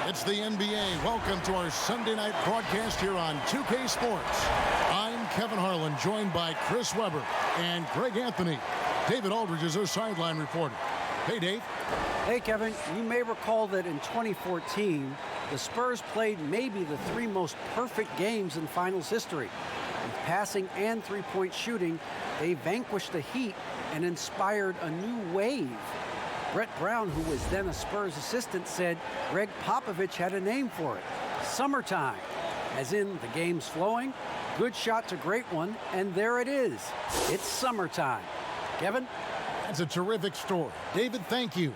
It's the NBA. Welcome to our Sunday night broadcast here on 2K Sports. I'm Kevin Harlan, joined by Chris Webber and Greg Anthony. David Aldridge is our sideline reporter. Hey, Dave. Hey, Kevin. You may recall that in 2014, the Spurs played maybe the three most perfect games in finals history. With passing and three-point shooting, they vanquished the Heat and inspired a new wave. Brett Brown, who was then a Spurs assistant, said Greg Popovich had a name for it, summertime. As in, the game's flowing, good shot to great one, and there it is. It's summertime. Kevin? That's a terrific story. David, thank you.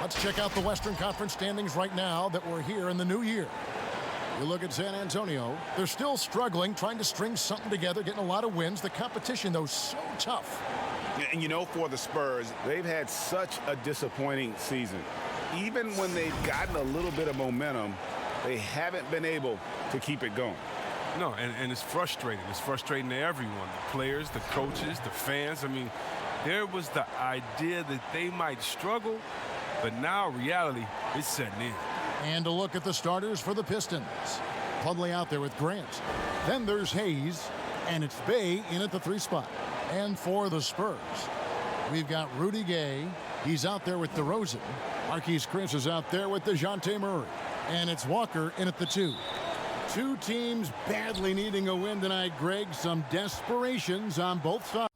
Let's check out the Western Conference standings right now that we're here in the new year. You look at San Antonio, they're still struggling, trying to string something together, getting a lot of wins. The competition, though, so tough. And you know, for the Spurs, they've had such a disappointing season. Even when they've gotten a little bit of momentum, they haven't been able to keep it going. No, and it's frustrating. It's frustrating to everyone, the players, the coaches, the fans. I mean, there was the idea that they might struggle, but now reality is setting in. And a look at the starters for the Pistons. Plumlee out there with Grant. Then there's Hayes, and it's Bay in at the 3 spot. And for the Spurs, we've got Rudy Gay. He's out there with DeRozan. Marquise Chris is out there with DeJounte Murray. And it's Walker in at the 2. Two teams badly needing a win tonight, Greg. Some desperations on both sides.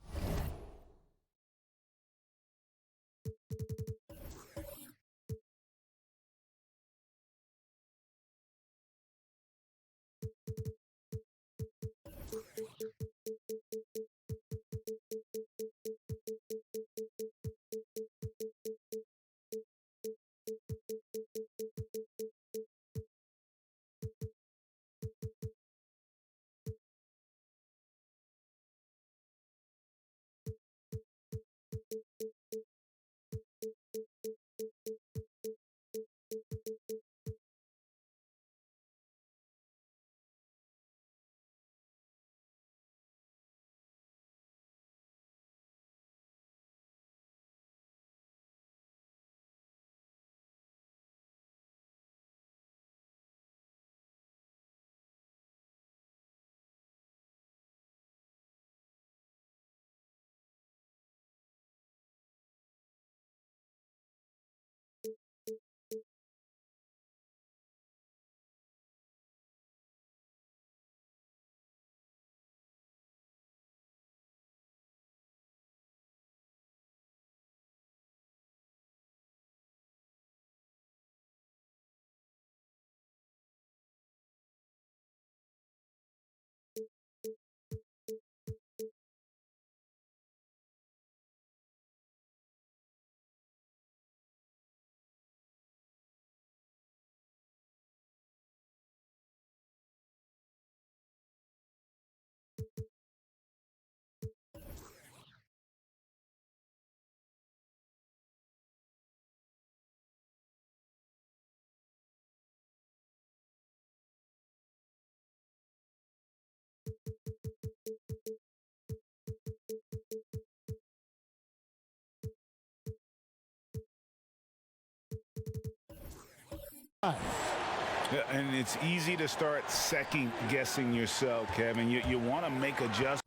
And it's easy to start second-guessing yourself, Kevin. You want to make adjustments.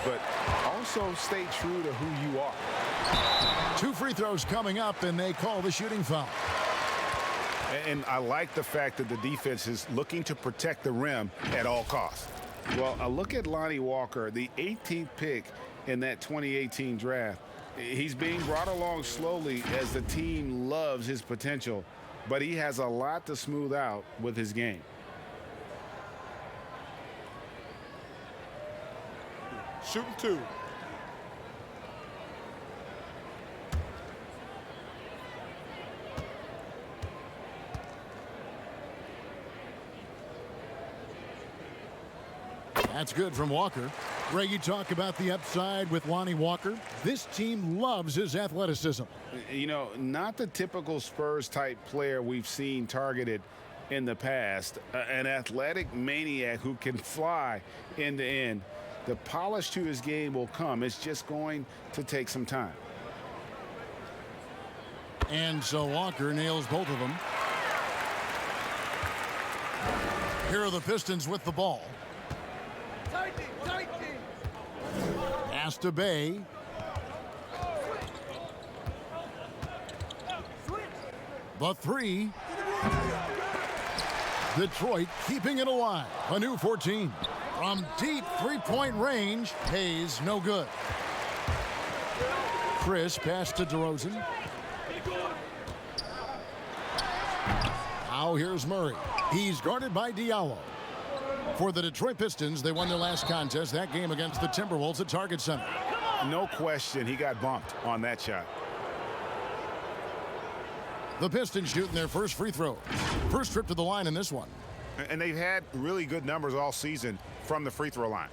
But also stay true to who you are. 2 free throws coming up, and they call the shooting foul. And I like the fact that the defense is looking to protect the rim at all costs. Well, a look at Lonnie Walker, the 18th pick in that 2018 draft. He's being brought along slowly as the team loves his potential, but he has a lot to smooth out with his game. Shooting 2. That's good from Walker. Ray, you talk about the upside with Lonnie Walker. This team loves his athleticism. You know, not the typical Spurs-type player we've seen targeted in the past. An athletic maniac who can fly end to end. The polish to his game will come. It's just going to take some time. And so Walker nails both of them. Here are the Pistons with the ball. Pass to Bay. The three. Detroit keeping it alive. A new 14. From deep three-point range, Hayes no good. Chris pass to DeRozan. Now here's Murray. He's guarded by Diallo. For the Detroit Pistons, they won their last contest, that game against the Timberwolves at Target Center. No question, he got bumped on that shot. The Pistons shooting their first free throws. First trip to the line in this one. And they've had really good numbers all season from the free throw line.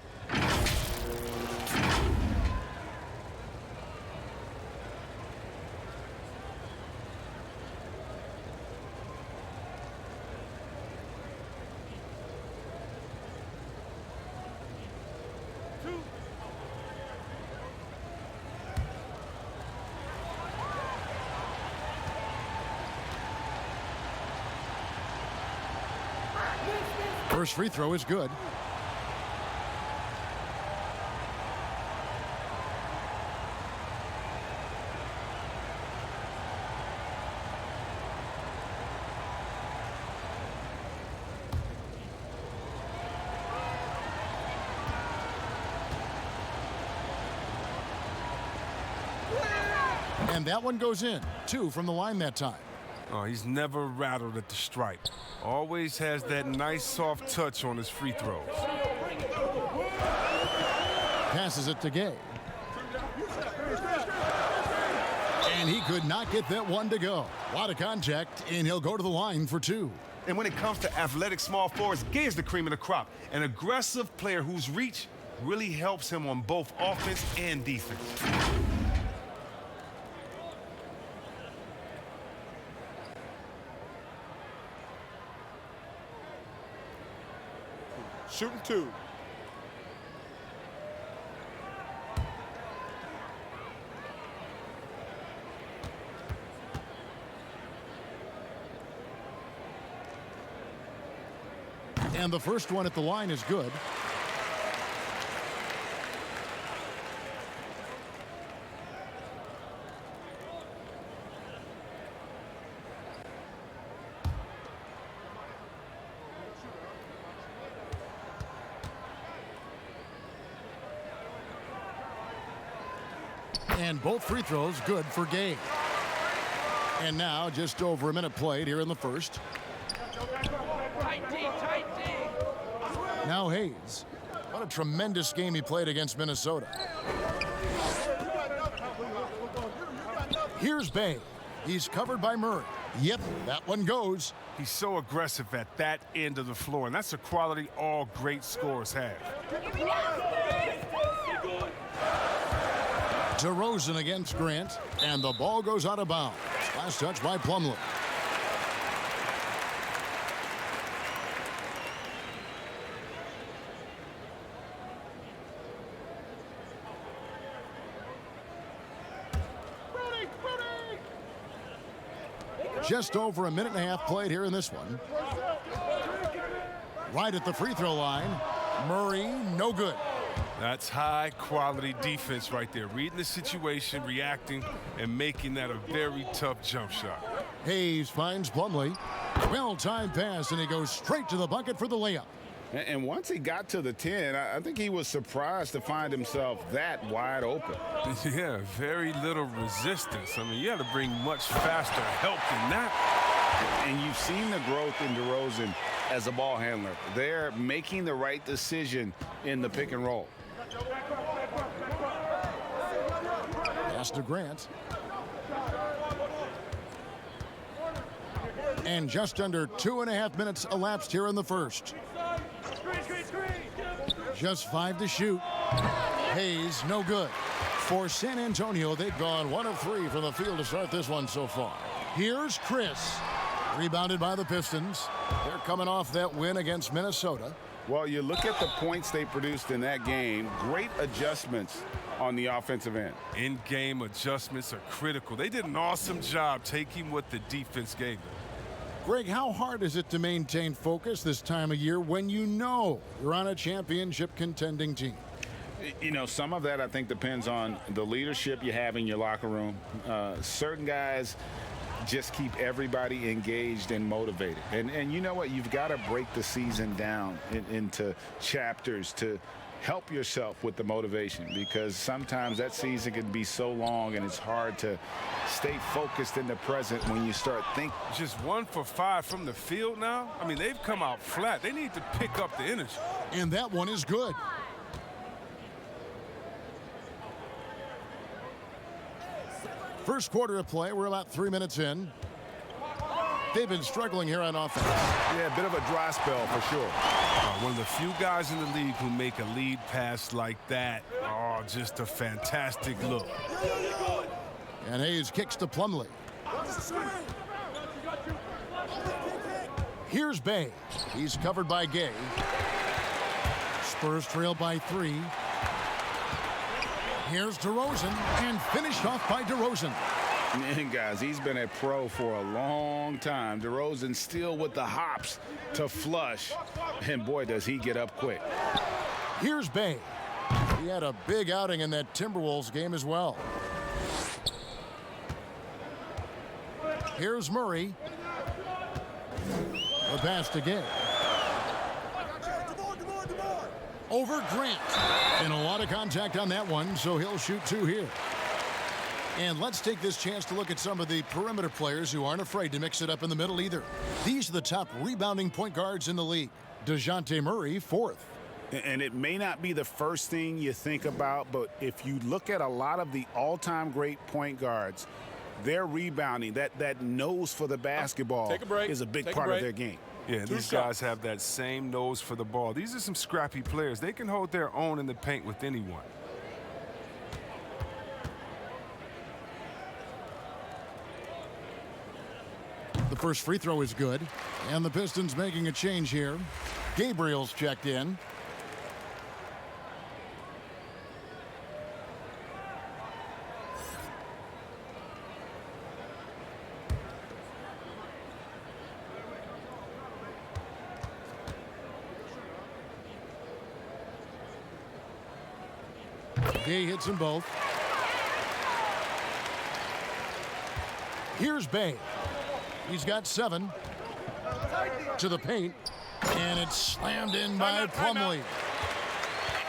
First free throw is good. And that one goes in. 2 from the line that time. Oh, he's never rattled at the stripe. Always has that nice soft touch on his free throws. Passes it to Gay. And he could not get that one to go. A lot of contact, and he'll go to the line for 2. And when it comes to athletic small forwards, Gay is the cream of the crop. An aggressive player whose reach really helps him on both offense and defense. Shooting 2. And the first one at the line is good. And both free throws good for Gay. And now just over a minute played here in the first. Now Hayes. What a tremendous game he played against Minnesota. Here's Bay. He's covered by Murray. Yep, that one goes. He's so aggressive at that end of the floor, and that's a quality all great scorers have. DeRozan against Grant, and the ball goes out of bounds. Last touch by Plumlee. Just over a minute and a half played here in this one. Right at the free throw line. Murray, no good. That's high-quality defense right there. Reading the situation, reacting, and making that a very tough jump shot. Hayes finds Plumlee. Well-timed pass, and he goes straight to the bucket for the layup. And once he got to the 10, I think he was surprised to find himself that wide open. Yeah, very little resistance. I mean, you had to bring much faster help than that. And you've seen the growth in DeRozan as a ball handler. They're making the right decision in the pick and roll. Pass to Grant. And just under 2.5 minutes elapsed here in the first. Just 5 to shoot. Hayes, no good. For San Antonio, they've gone 1 of 3 from the field to start this one so far. Here's Chris. Rebounded by the Pistons. They're coming off that win against Minnesota. Well, you look at the points they produced in that game. Great adjustments on the offensive end. In-game adjustments are critical. They did an awesome job taking what the defense gave them. Greg, how hard is it to maintain focus this time of year when you know you're on a championship contending team? You know, some of that I think depends on the leadership you have in your locker room. Certain guys just keep everybody engaged and motivated. And you know what? You've got to break the season down into chapters to help yourself with the motivation, because sometimes that season can be so long and it's hard to stay focused in the present when you start thinking. Just 1 for 5 from the field now. I mean, they've come out flat. They need to pick up the energy. And that one is good. First quarter of play. We're about 3 minutes in. They've been struggling here on offense. Yeah, a bit of a dry spell for sure. One of the few guys in the league who make a lead pass like that. Oh, just a fantastic look. And Hayes kicks to Plumlee. Here's Bay. He's covered by Gay. Spurs trail by 3. Here's DeRozan, and finished off by DeRozan. And guys, he's been a pro for a long time. DeRozan still with the hops to flush. And boy, does he get up quick. Here's Bay. He had a big outing in that Timberwolves game as well. Here's Murray. The pass to Gay. Over Grant. And a lot of contact on that one, so he'll shoot 2 here. And let's take this chance to look at some of the perimeter players who aren't afraid to mix it up in the middle either. These are the top rebounding point guards in the league. DeJounte Murray, 4th. And it may not be the first thing you think about, but if you look at a lot of the all-time great point guards, their rebounding, that nose for the basketball is a big part of their game. Yeah, these guys have that same nose for the ball. These are some scrappy players. They can hold their own in the paint with anyone. The first free throw is good. And the Pistons making a change here. Gabriel's checked in. Gay hits them both. Here's Bay. He's got 7 to the paint, and it's slammed in by Plumlee.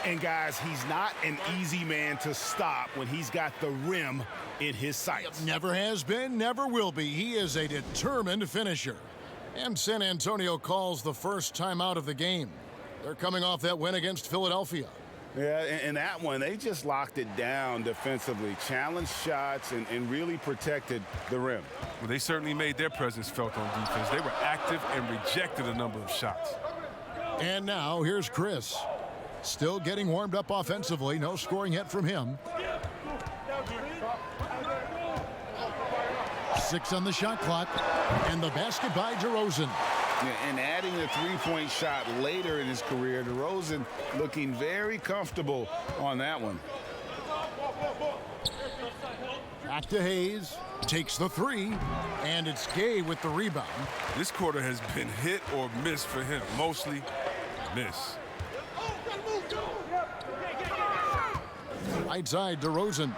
And guys, he's not an easy man to stop when he's got the rim in his sights. Never has been, never will be. He is a determined finisher. And San Antonio calls the first timeout of the game. They're coming off that win against Philadelphia. Yeah, and that one, they just locked it down defensively, challenged shots, and really protected the rim. Well, they certainly made their presence felt on defense. They were active and rejected a number of shots. And now here's Chris. Still getting warmed up offensively. No scoring yet from him. 6 on the shot clock. And the basket by DeRozan. And adding the three-point shot later in his career, DeRozan looking very comfortable on that one. Back to Hayes. Takes the 3. And it's Gay with the rebound. This quarter has been hit or miss for him. Mostly miss. Right side, DeRozan.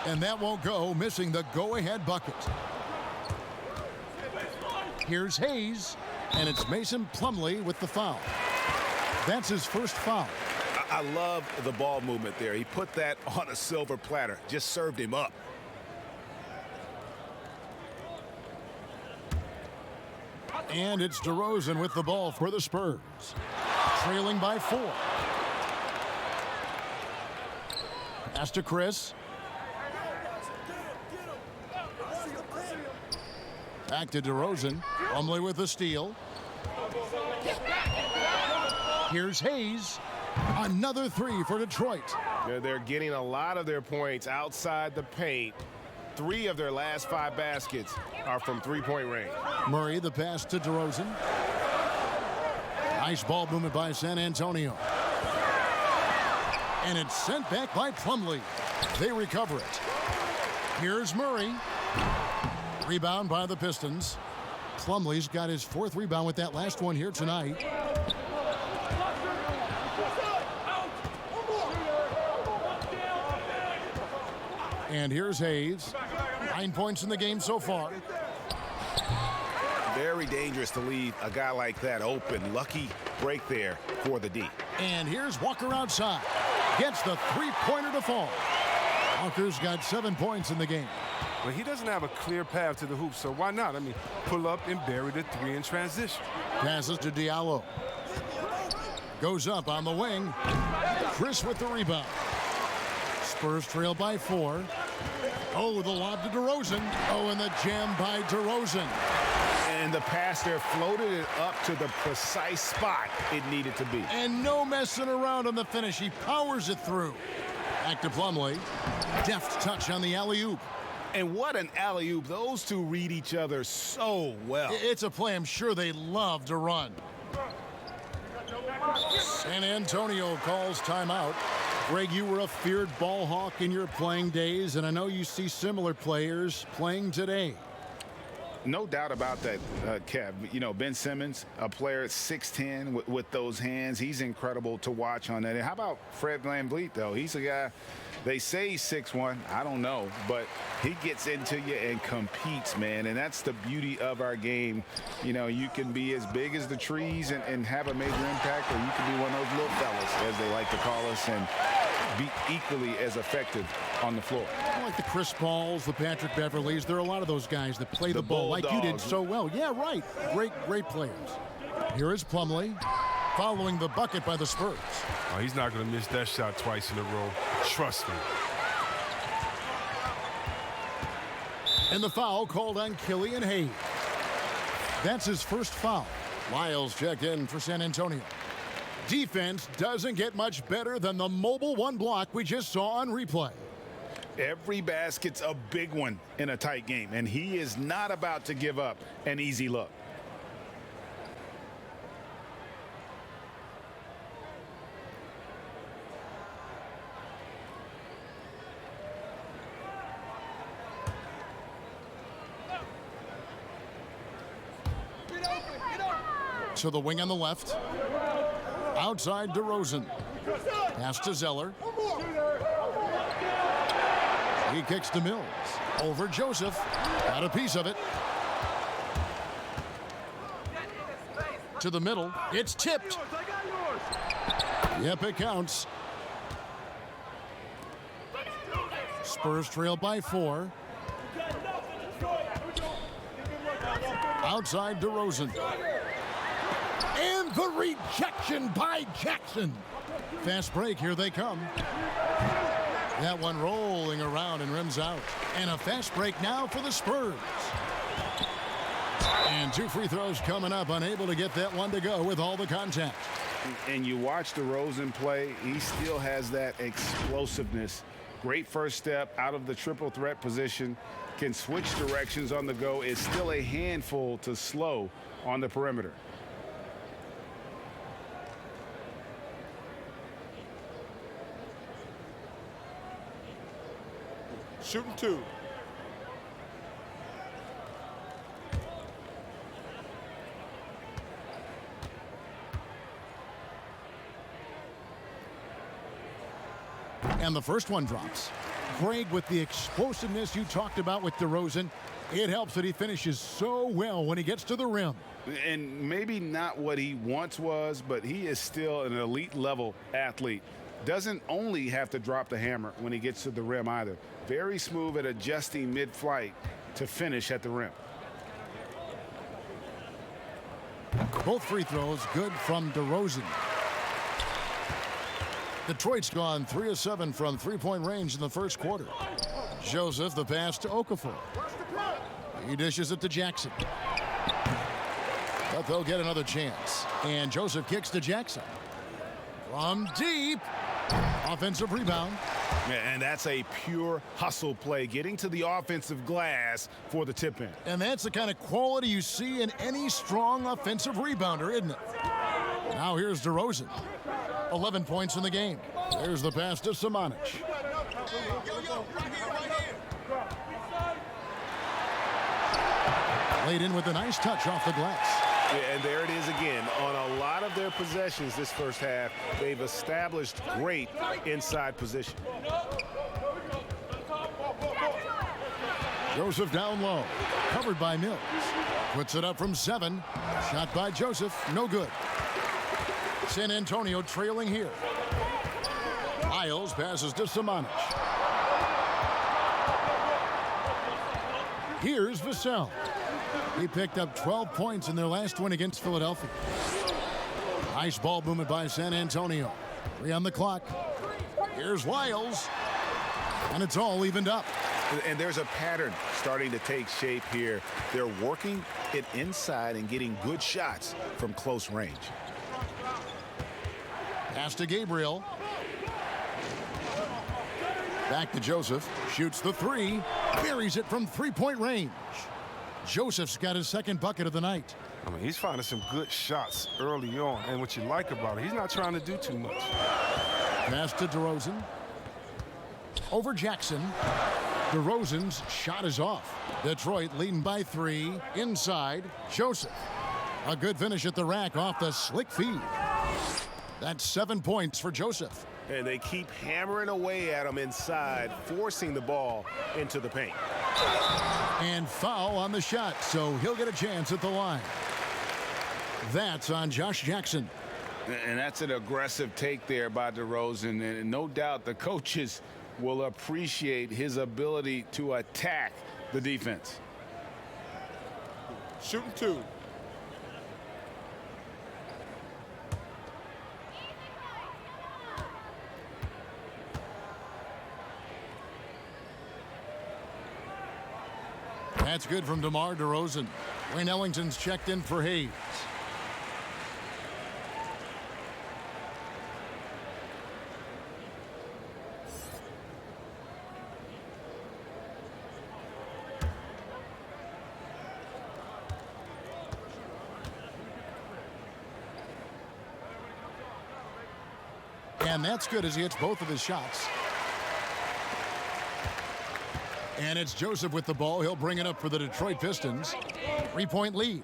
And that won't go, missing the go-ahead bucket. Here's Hayes, and it's Mason Plumlee with the foul. That's his first foul. I love the ball movement there. He put that on a silver platter, just served him up. And it's DeRozan with the ball for the Spurs, trailing by 4. Pass to Chris. Back to DeRozan. Plumlee with the steal. Here's Hayes. Another 3 for Detroit. They're getting a lot of their points outside the paint. 3 of their last 5 baskets are from three-point range. Murray, the pass to DeRozan. Nice ball movement by San Antonio. And it's sent back by Plumlee. They recover it. Here's Murray. Rebound by the Pistons. Plumlee's got his 4th rebound with that last one here tonight. And here's Hayes. 9 points in the game so far. Very dangerous to leave a guy like that open. Lucky break there for the D. And here's Walker outside. Gets the 3-pointer to fall. Walker's got 7 points in the game. But he doesn't have a clear path to the hoop, so why not? I mean, pull up and bury the 3 in transition. Passes to Diallo. Goes up on the wing. Chris with the rebound. Spurs trail by 4. Oh, the lob to DeRozan. Oh, and the jam by DeRozan. And the pass there floated it up to the precise spot it needed to be. And no messing around on the finish. He powers it through. Back to Plumlee. Deft touch on the alley-oop. And what an alley-oop. Those two read each other so well. It's a play I'm sure they love to run. San Antonio calls timeout. Greg, you were a feared ball hawk in your playing days, and I know you see similar players playing today. No doubt about that, Kev. You know, Ben Simmons, a player at 6'10", with those hands. He's incredible to watch on that. And how about Fred VanVleet, though? He's a guy, they say he's 6'1". I don't know. But he gets into you and competes, man. And that's the beauty of our game. You know, you can be as big as the trees and have a major impact, or you can be one of those little fellas, as they like to call us, and be equally as effective on the floor. Like the Chris Pauls, the Patrick Beverleys. There are a lot of those guys that play the ball like you did so well. Yeah, right. Great players. Here is Plumlee following the bucket by the Spurs. Oh, he's not going to miss that shot twice in a row. Trust me. And the foul called on Killian Hayes. That's his first foul. Lyles checked in for San Antonio. Defense doesn't get much better than the mobile 1 block we just saw on replay. Every basket's a big one in a tight game, and he is not about to give up an easy look. To the wing on the left. Outside DeRozan. Pass to Zeller. He kicks to Mills. Over Joseph. Got a piece of it. To the middle. It's tipped. Yep, it counts. Spurs trail by 4. Outside DeRozan. And the rejection by Jackson. Fast break, here they come. That one rolling around and rims out. And a fast break now for the Spurs. And 2 free throws coming up, unable to get that one to go with all the contact. And you watch DeRozan play, he still has that explosiveness. Great first step out of the triple threat position. Can switch directions on the go. Is still a handful to slow on the perimeter. Shooting 2. And the first one drops. Greg, with the explosiveness you talked about with DeRozan, It helps that he finishes so well when he gets to the rim. And maybe not what he once was, but he is still an elite level athlete. Doesn't only have to drop the hammer when he gets to the rim either. Very smooth at adjusting mid-flight to finish at the rim. Both free throws good from DeRozan. Detroit's gone 3 of 7 from three-point range in the first quarter. Joseph, the pass to Okafor. He dishes it to Jackson. But they'll get another chance. And Joseph kicks to Jackson. From deep. Offensive rebound. And that's a pure hustle play, getting to the offensive glass for the tip-in. And that's the kind of quality you see in any strong offensive rebounder, isn't it? Now here's DeRozan. 11 points in the game. There's the pass to Samanic. Laid in with a nice touch off the glass. Yeah, and there it is again. On a lot of their possessions this first half, they've established great inside position. Joseph down low. Covered by Mills. Puts it up from 7. Shot by Joseph. No good. San Antonio trailing here. Lyles passes to Samanic. Here's Vassell. He picked up 12 points in their last win against Philadelphia. Nice ball movement by San Antonio. 3 on the clock. Here's Lyles. And it's all evened up. And there's a pattern starting to take shape here. They're working it inside and getting good shots from close range. Pass to Gabriel. Back to Joseph. Shoots the 3. Buries it from three-point range. Joseph's got his second bucket of the night. I mean, he's finding some good shots early on. And what you like about it, he's not trying to do too much. Pass to DeRozan. Over Jackson. DeRozan's shot is off. Detroit leading by 3. Inside, Joseph. A good finish at the rack off the slick feed. That's 7 points for Joseph. And they keep hammering away at him inside, forcing the ball into the paint. And foul on the shot, so he'll get a chance at the line. That's on Josh Jackson. And that's an aggressive take there by DeRozan. And no doubt the coaches will appreciate his ability to attack the defense. Shooting 2. That's good from DeMar DeRozan. Wayne Ellington's checked in for Hayes. And that's good as he hits both of his shots. And it's Joseph with the ball. He'll bring it up for the Detroit Pistons. 3-point lead.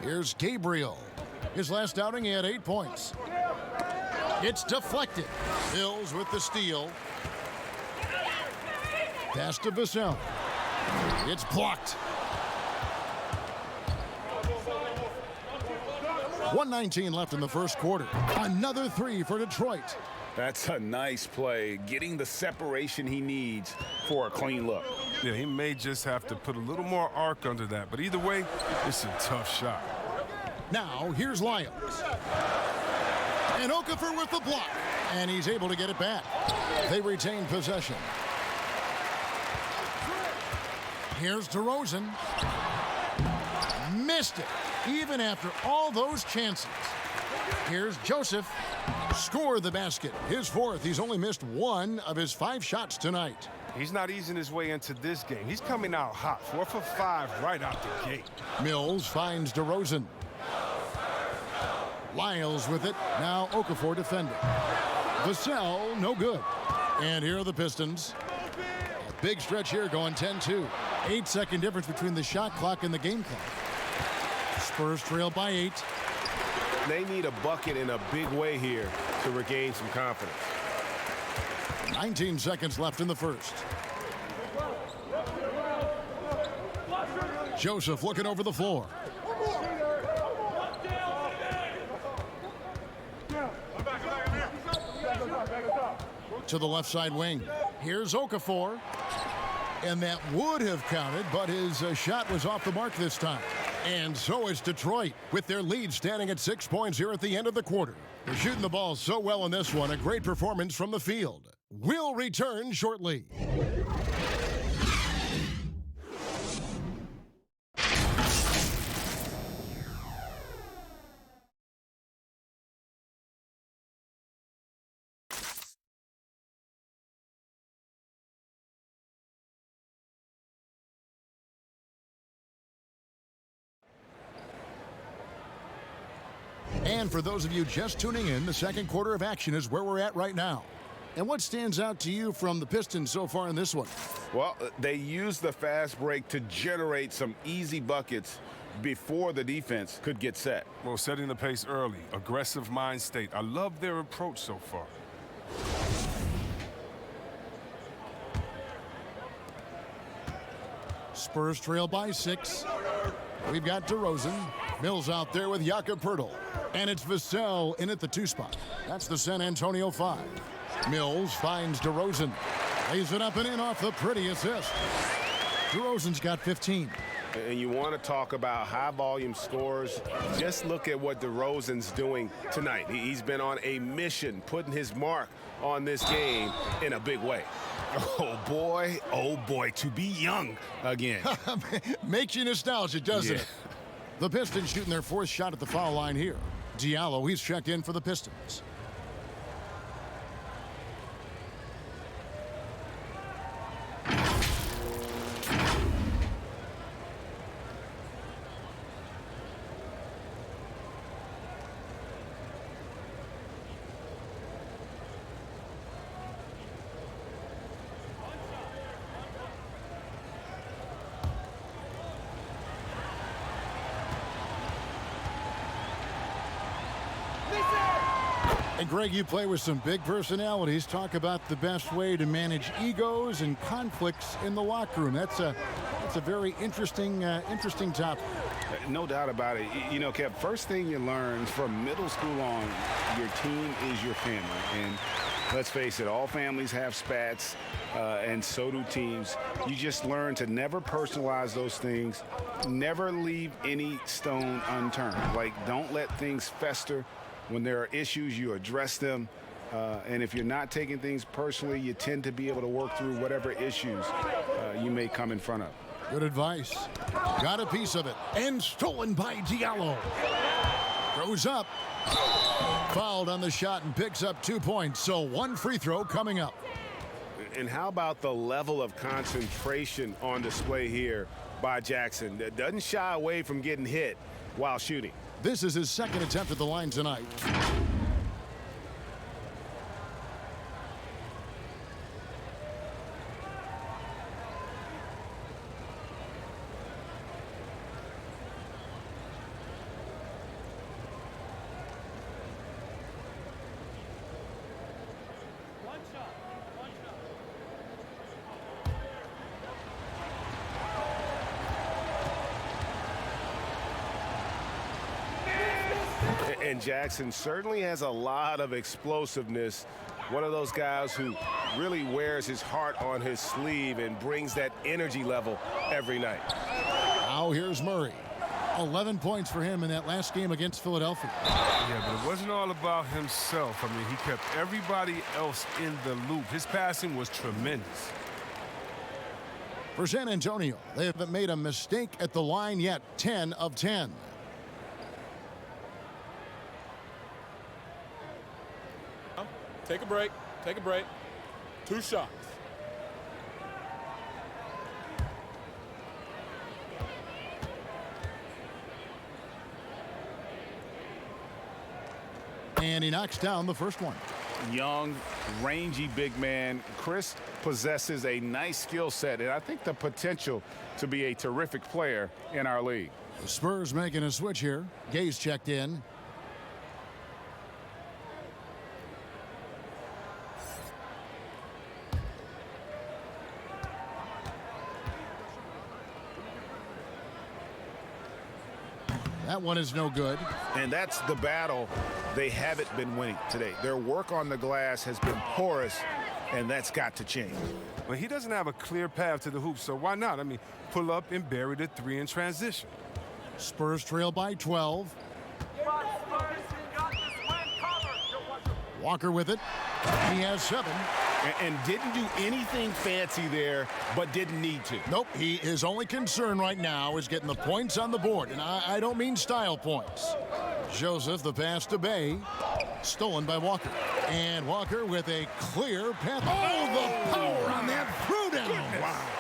Here's Gabriel. His last outing, he had 8 points. It's deflected. Mills with the steal. Pass to Vassell. It's blocked. 1:19 left in the first quarter. Another 3 for Detroit. That's a nice play, getting the separation he needs for a clean look. Yeah, he may just have to put a little more arc under that. But either way, it's a tough shot. Now, here's Lyles. And Okafor with the block. And he's able to get it back. They retain possession. Here's DeRozan. Missed it, even after all those chances. Here's Joseph. Score the basket. His 4th. He's only missed 1 of his 5 shots tonight. He's not easing his way into this game. He's coming out hot. 4 for 5 right out the gate. Mills finds DeRozan. Lyles with it. Now Okafor defending. Vassell, no good. And here are the Pistons. A big stretch here going 10-2. 8-second difference between the shot clock and the game clock. Spurs trail by 8. They need a bucket in a big way here to regain some confidence. 19 seconds left in the first. Joseph looking over the floor. To the left side wing. Here's Okafor. And that would have counted, but his shot was off the mark this time. And so is Detroit, with their lead standing at 6 points here at the end of the quarter. They're shooting the ball so well in this one. A great performance from the field. We'll return shortly. And for those of you just tuning in, the second quarter of action is where we're at right now. And what stands out to you from the Pistons so far in this one? Well, they used the fast break to generate some easy buckets before the defense could get set. Well, setting the pace early, aggressive mind state. I love their approach so far. Spurs trail by 6. We've got DeRozan. Mills out there with Jakob Poeltl. And it's Vassell in at the 2 spot. That's the San Antonio 5. Mills finds DeRozan. Lays it up and in off the pretty assist. DeRozan's got 15. And you want to talk about high-volume scores, just look at what DeRozan's doing tonight. He's been on a mission, putting his mark on this game in a big way. Oh, boy, to be young again. Makes you nostalgic, doesn't it? The Pistons shooting their 4th shot at the foul line here. Diallo, he's checked in for the Pistons. And Greg, you play with some big personalities. Talk about the best way to manage egos and conflicts in the locker room. That's a very interesting topic. No doubt about it. You know, Kev, first thing you learn from middle school on, your team is your family. And let's face it, all families have spats, and so do teams. You just learn to never personalize those things, never leave any stone unturned. Like, don't let things fester. When there are issues, you address them. And if you're not taking things personally, you tend to be able to work through whatever issues you may come in front of. Good advice. Got a piece of it. And stolen by Diallo. Goes up. Fouled on the shot and picks up 2 points. So 1 free throw coming up. And how about the level of concentration on display here by Jackson? That doesn't shy away from getting hit while shooting. This is his 2nd attempt at the line tonight. And Jackson certainly has a lot of explosiveness. One of those guys who really wears his heart on his sleeve and brings that energy level every night. Now here's Murray. 11 points for him in that last game against Philadelphia. Yeah, but it wasn't all about himself. I mean, he kept everybody else in the loop. His passing was tremendous. For San Antonio, they haven't made a mistake at the line yet. 10 of 10. Take a break. Take a break. 2 shots. And he knocks down the first one. Young, rangy big man. Chris possesses a nice skill set, and I think the potential to be a terrific player in our league. The Spurs making a switch here. Gay's checked in. That one is no good. And that's the battle they haven't been winning today. Their work on the glass has been porous, and that's got to change. Well, he doesn't have a clear path to the hoop, so why not? I mean, pull up and bury the three in transition. Spurs trail by 12. Walker with it. He has 7. And didn't do anything fancy there, but didn't need to. Nope, his only concern right now is getting the points on the board, and I don't mean style points. Joseph, the pass to Bay, stolen by Walker. And Walker with a clear path. Oh, the power on that throwdown. Wow.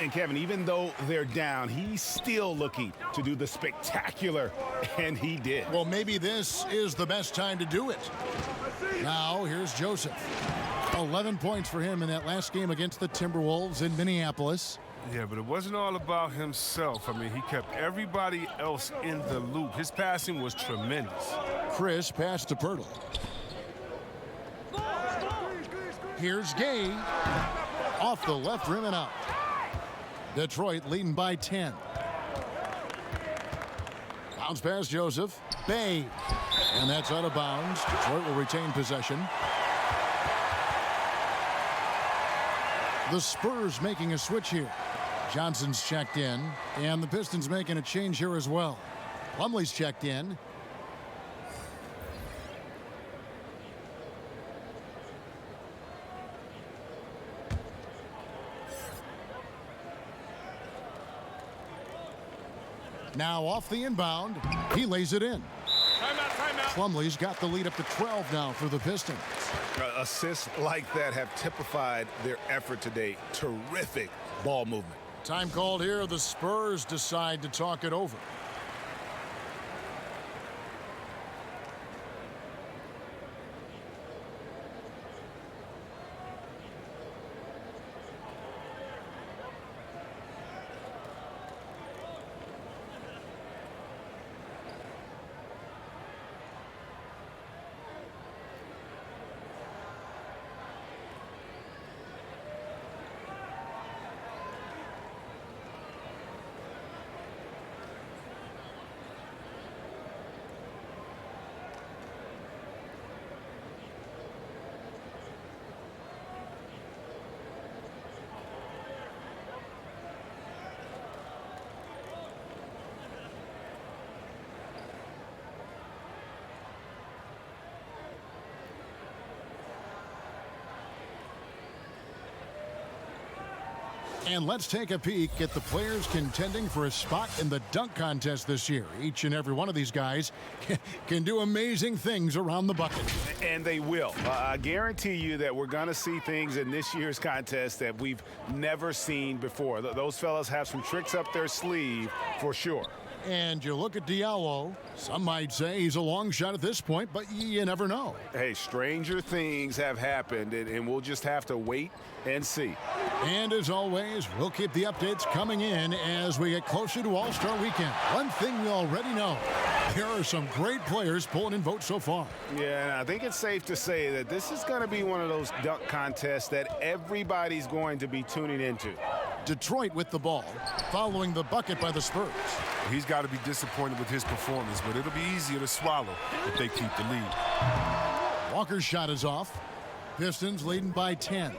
And Kevin, even though they're down, he's still looking to do the spectacular, and he did. Well, maybe this is the best time to do it. Now, here's Joseph. 11 points for him in that last game against the Timberwolves in Minneapolis. Yeah, but it wasn't all about himself. I mean, he kept everybody else in the loop. His passing was tremendous. Chris passed to Pirtle. Here's Gay. Off the left rim and out. Detroit leading by 10. Bounce pass Joseph. Bay. And that's out of bounds. Detroit will retain possession. The Spurs making a switch here. Johnson's checked in. And the Pistons making a change here as well. Plumlee's checked in. Now off the inbound. He lays it in. Timeout. Plumlee's got the lead up to 12 now for the Pistons. Assists like that have typified their effort today. Terrific ball movement. Time called here. The Spurs decide to talk it over. And let's take a peek at the players contending for a spot in the dunk contest this year. Each and every one of these guys can do amazing things around the bucket. And they will. I guarantee you that we're going to see things in this year's contest that we've never seen before. Those fellas have some tricks up their sleeve for sure. And you look at Diallo, some might say he's a long shot at this point, but you never know. Hey, stranger things have happened, and we'll just have to wait and see. And as always, we'll keep the updates coming in as we get closer to All-Star Weekend. One thing we already know, there are some great players pulling in votes so far. Yeah, and I think it's safe to say that this is going to be one of those dunk contests that everybody's going to be tuning into. Detroit with the ball, following the bucket by the Spurs. He's got to be disappointed with his performance, but it'll be easier to swallow if they keep the lead. Walker's shot is off. Pistons leading by 10.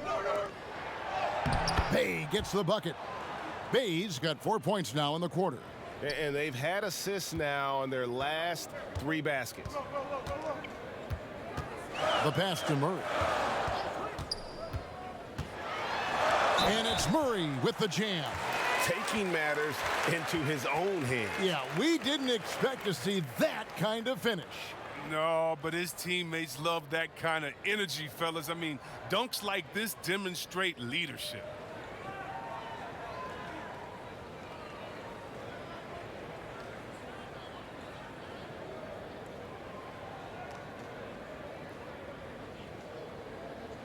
Bay gets the bucket. Bay's got 4 points now in the quarter. And they've had assists now on their last 3 baskets. The pass to Murray. And it's Murray with the jam. Taking matters into his own hands. Yeah, we didn't expect to see that kind of finish. No, but his teammates love that kind of energy, fellas. I mean, dunks like this demonstrate leadership.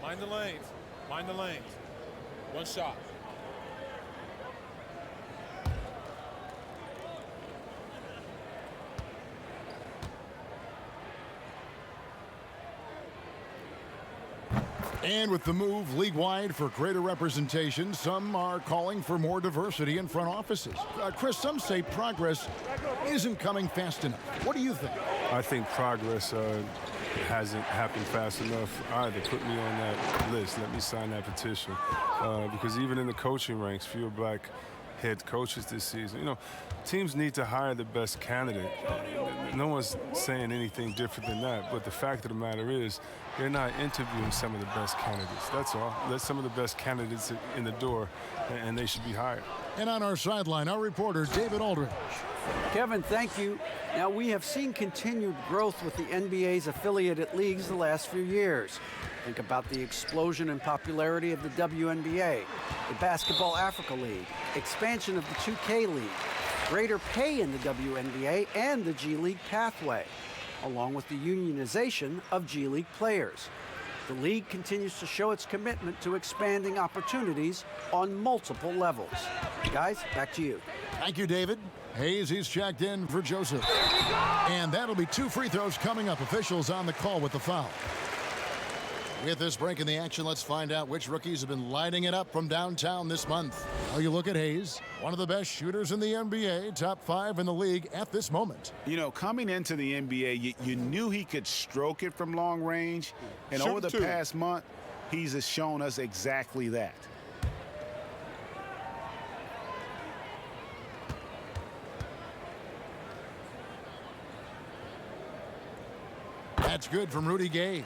Mind the lanes. Mind the lanes. One shot. And with the move league-wide for greater representation, some are calling for more diversity in front offices. Chris, some say progress isn't coming fast enough. What do you think? I think progress hasn't happened fast enough either. Put me on that list. Let me sign that petition. Because even in the coaching ranks, fewer black head coaches this season. You know, teams need to hire the best candidate. No one's saying anything different than that. But the fact of the matter is, they're not interviewing some of the best candidates. That's all. Let some of the best candidates in the door, and they should be hired. And on our sideline, our reporter, David Aldridge. Kevin, thank you. Now, we have seen continued growth with the NBA's affiliated leagues the last few years. Think about the explosion in popularity of the WNBA, the Basketball Africa League, expansion of the 2K League, greater pay in the WNBA and the G League pathway, along with the unionization of G League players. The league continues to show its commitment to expanding opportunities on multiple levels. Guys, back to you. Thank you, David. Hayes, he's checked in for Joseph. And that'll be 2 free throws coming up. Officials on the call with the foul. With this break in the action, let's find out which rookies have been lighting it up from downtown this month. Well, you look at Hayes, one of the best shooters in the NBA, top 5 in the league at this moment. You know, coming into the NBA, you knew he could stroke it from long range. And over the past month, he's shown us exactly that. That's good from Rudy Gay.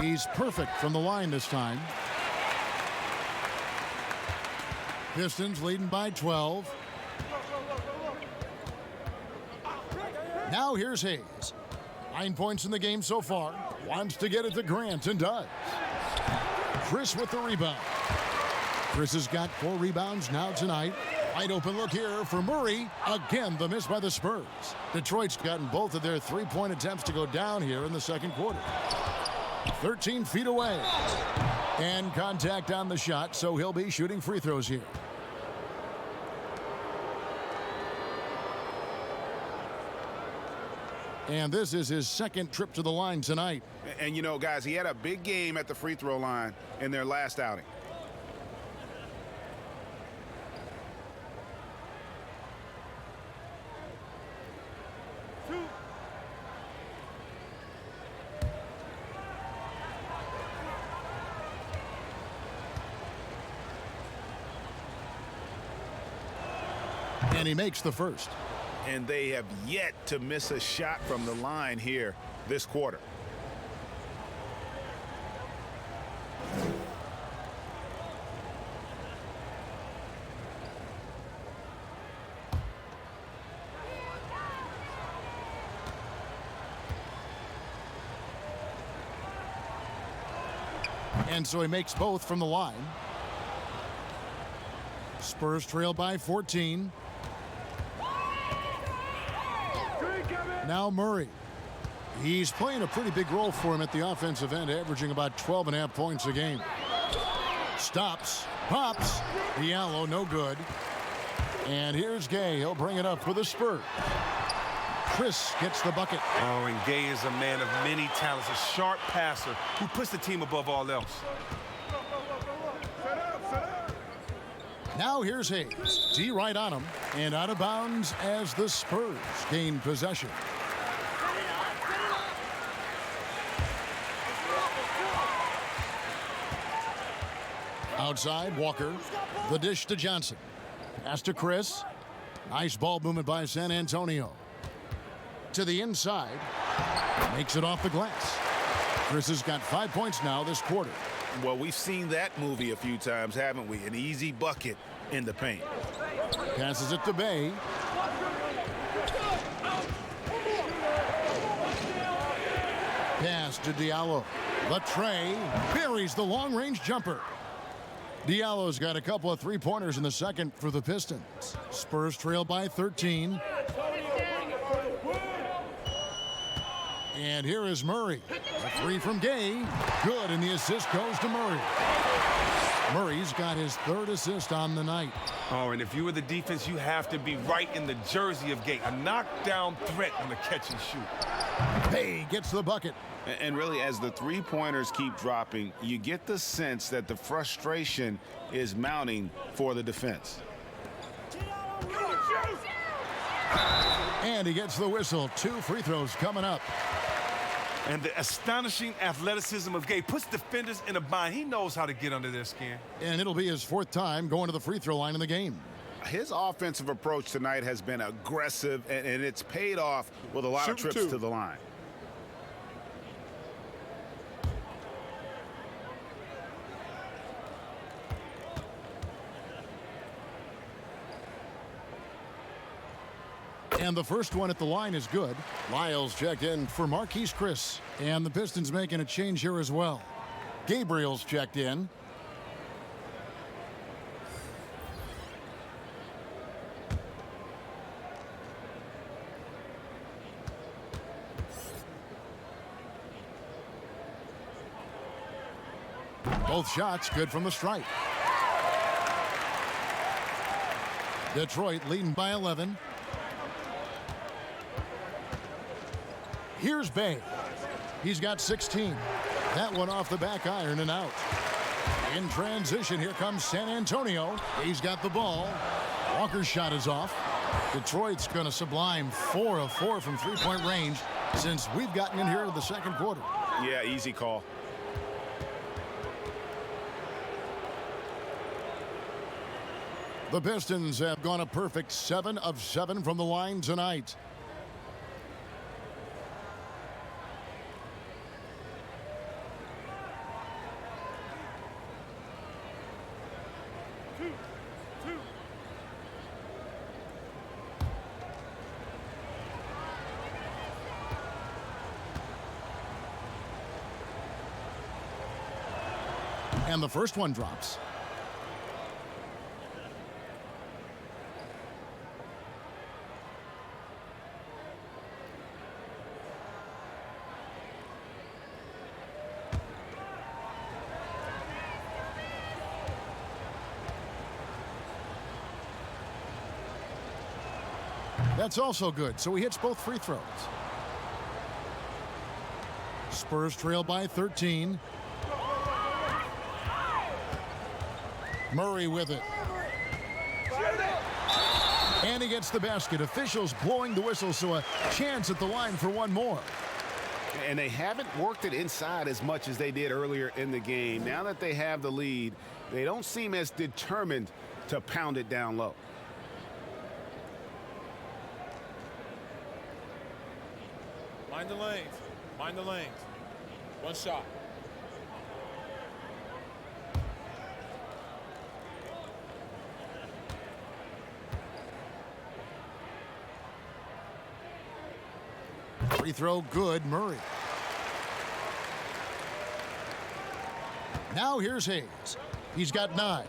He's perfect from the line this time. Pistons leading by 12. Now here's Hayes. 9 points in the game so far. Wants to get it to Grant and does. Chris with the rebound. Chris has got 4 rebounds now tonight. Wide open look here for Murray. Again, the miss by the Spurs. Detroit's gotten both of their 3-point attempts to go down here in the second quarter. 13 feet away. And contact on the shot, so he'll be shooting free throws here. And this is his second trip to the line tonight. And you know, guys, he had a big game at the free throw line in their last outing. And he makes the first. And they have yet to miss a shot from the line here this quarter. And so he makes both from the line. Spurs trail by 14. Now Murray. He's playing a pretty big role for him at the offensive end, averaging about 12.5 points a game. Stops, pops, Diallo, no good. And here's Gay. He'll bring it up for the Spurs. Chris gets the bucket. Oh, and Gay is a man of many talents, a sharp passer who puts the team above all else. Now here's Hayes. D right on him and out of bounds as the Spurs gain possession. Outside, Walker. The dish to Johnson. Pass to Chris. Nice ball movement by San Antonio. To the inside. Makes it off the glass. Chris has got 5 points now this quarter. Well, we've seen that movie a few times, haven't we? An easy bucket in the paint. Passes it to Bay. Pass to Diallo. Latre buries the long-range jumper. Diallo's got a couple of three-pointers in the second for the Pistons. Spurs trail by 13. And here is Murray. A three from Gay. Good, and the assist goes to Murray. Murray's got his third assist on the night. Oh, and if you were the defense, you have to be right in the jersey of Gay. A knockdown threat on the catch and shoot. Bay gets the bucket. And really, as the three-pointers keep dropping, you get the sense that the frustration is mounting for the defense. And he gets the whistle. 2 free throws coming up. And the astonishing athleticism of Gay puts defenders in a bind. He knows how to get under their skin. And it'll be his 4th time going to the free throw line in the game. His offensive approach tonight has been aggressive, and it's paid off with a lot of trips to the line. And the first one at the line is good. Lyles checked in for Marquise Chris. And the Pistons making a change here as well. Gabriel's checked in. Both shots good from the stripe. Detroit leading by 11. Here's Bay. He's got 16. That one off the back iron and out. In transition, here comes San Antonio. He's got the ball. Walker's shot is off. Detroit's going to sublime 4 of 4 from three-point range since we've gotten in here to the second quarter. Yeah, easy call. The Pistons have gone a perfect 7 of 7 from the line tonight. And the first one drops. That's also good, so he hits both free throws. Spurs trail by 13. Murray with it. And he gets the basket. Officials blowing the whistle, so a chance at the line for one more. And they haven't worked it inside as much as they did earlier in the game. Now that they have the lead, they don't seem as determined to pound it down low. Mind the lanes. Mind the lanes. One shot. Free throw good, Murray. Now here's Hayes. He's got 9.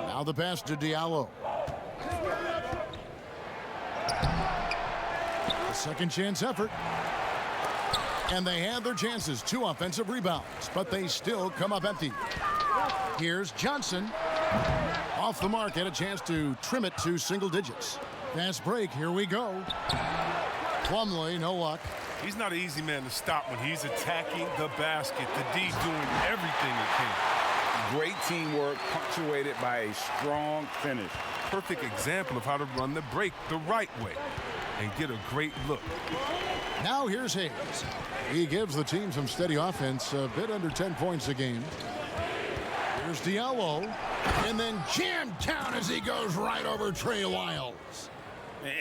Now the pass to Diallo. A second chance effort. And they had their chances. 2 offensive rebounds, but they still come up empty. Here's Johnson. Off the mark, had a chance to trim it to single digits. Fast break, here we go. Plumlee, no luck. He's not an easy man to stop when he's attacking the basket. The D doing everything he can. Great teamwork, punctuated by a strong finish. Perfect example of how to run the break the right way and get a great look. Now here's Hayes. He gives the team some steady offense, a bit under 10 points a game. Here's Diallo, and then jammed down as he goes right over Trey Lyles.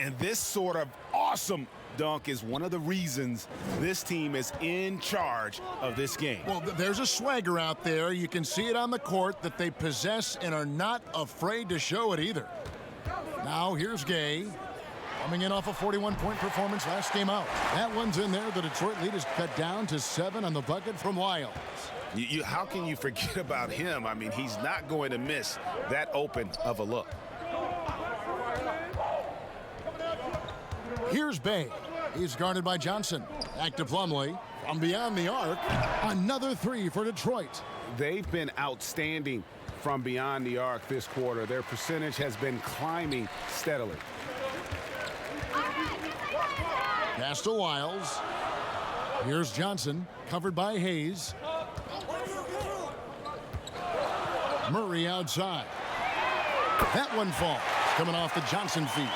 And this sort of awesome dunk is one of the reasons this team is in charge of this game. Well, there's a swagger out there. You can see it on the court that they possess and are not afraid to show it either. Now here's Gay, coming in off a 41-point performance last game out. That one's in there. The Detroit lead is cut down to 7 on the bucket from Lyles. How can you forget about him? I mean, he's not going to miss that open of a look. Here's Bay. He's guarded by Johnson. Back to Plumlee. From beyond the arc, another three for Detroit. They've been outstanding from beyond the arc this quarter. Their percentage has been climbing steadily. Pass to Wiles. Here's Johnson, covered by Hayes. Murray outside. That one falls, coming off the Johnson feed.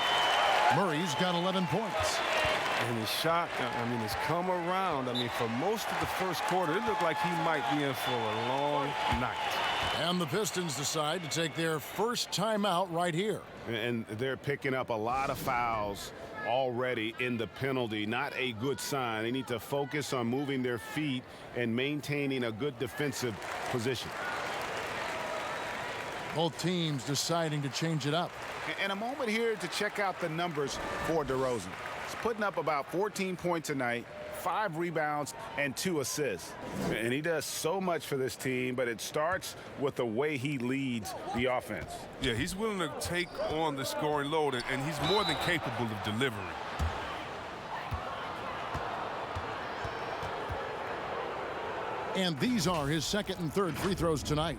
Murray's got 11 points. And his shot, I mean, has come around. I mean, for most of the first quarter, it looked like he might be in for a long night. And the Pistons decide to take their first timeout right here. And they're picking up a lot of fouls already in the penalty. Not a good sign. They need to focus on moving their feet and maintaining a good defensive position. Both teams deciding to change it up. And a moment here to check out the numbers for DeRozan. He's putting up about 14 points a night, 5 rebounds, and 2 assists. And he does so much for this team, but it starts with the way he leads the offense. Yeah, he's willing to take on the scoring load, and he's more than capable of delivering. And these are his second and third free throws tonight.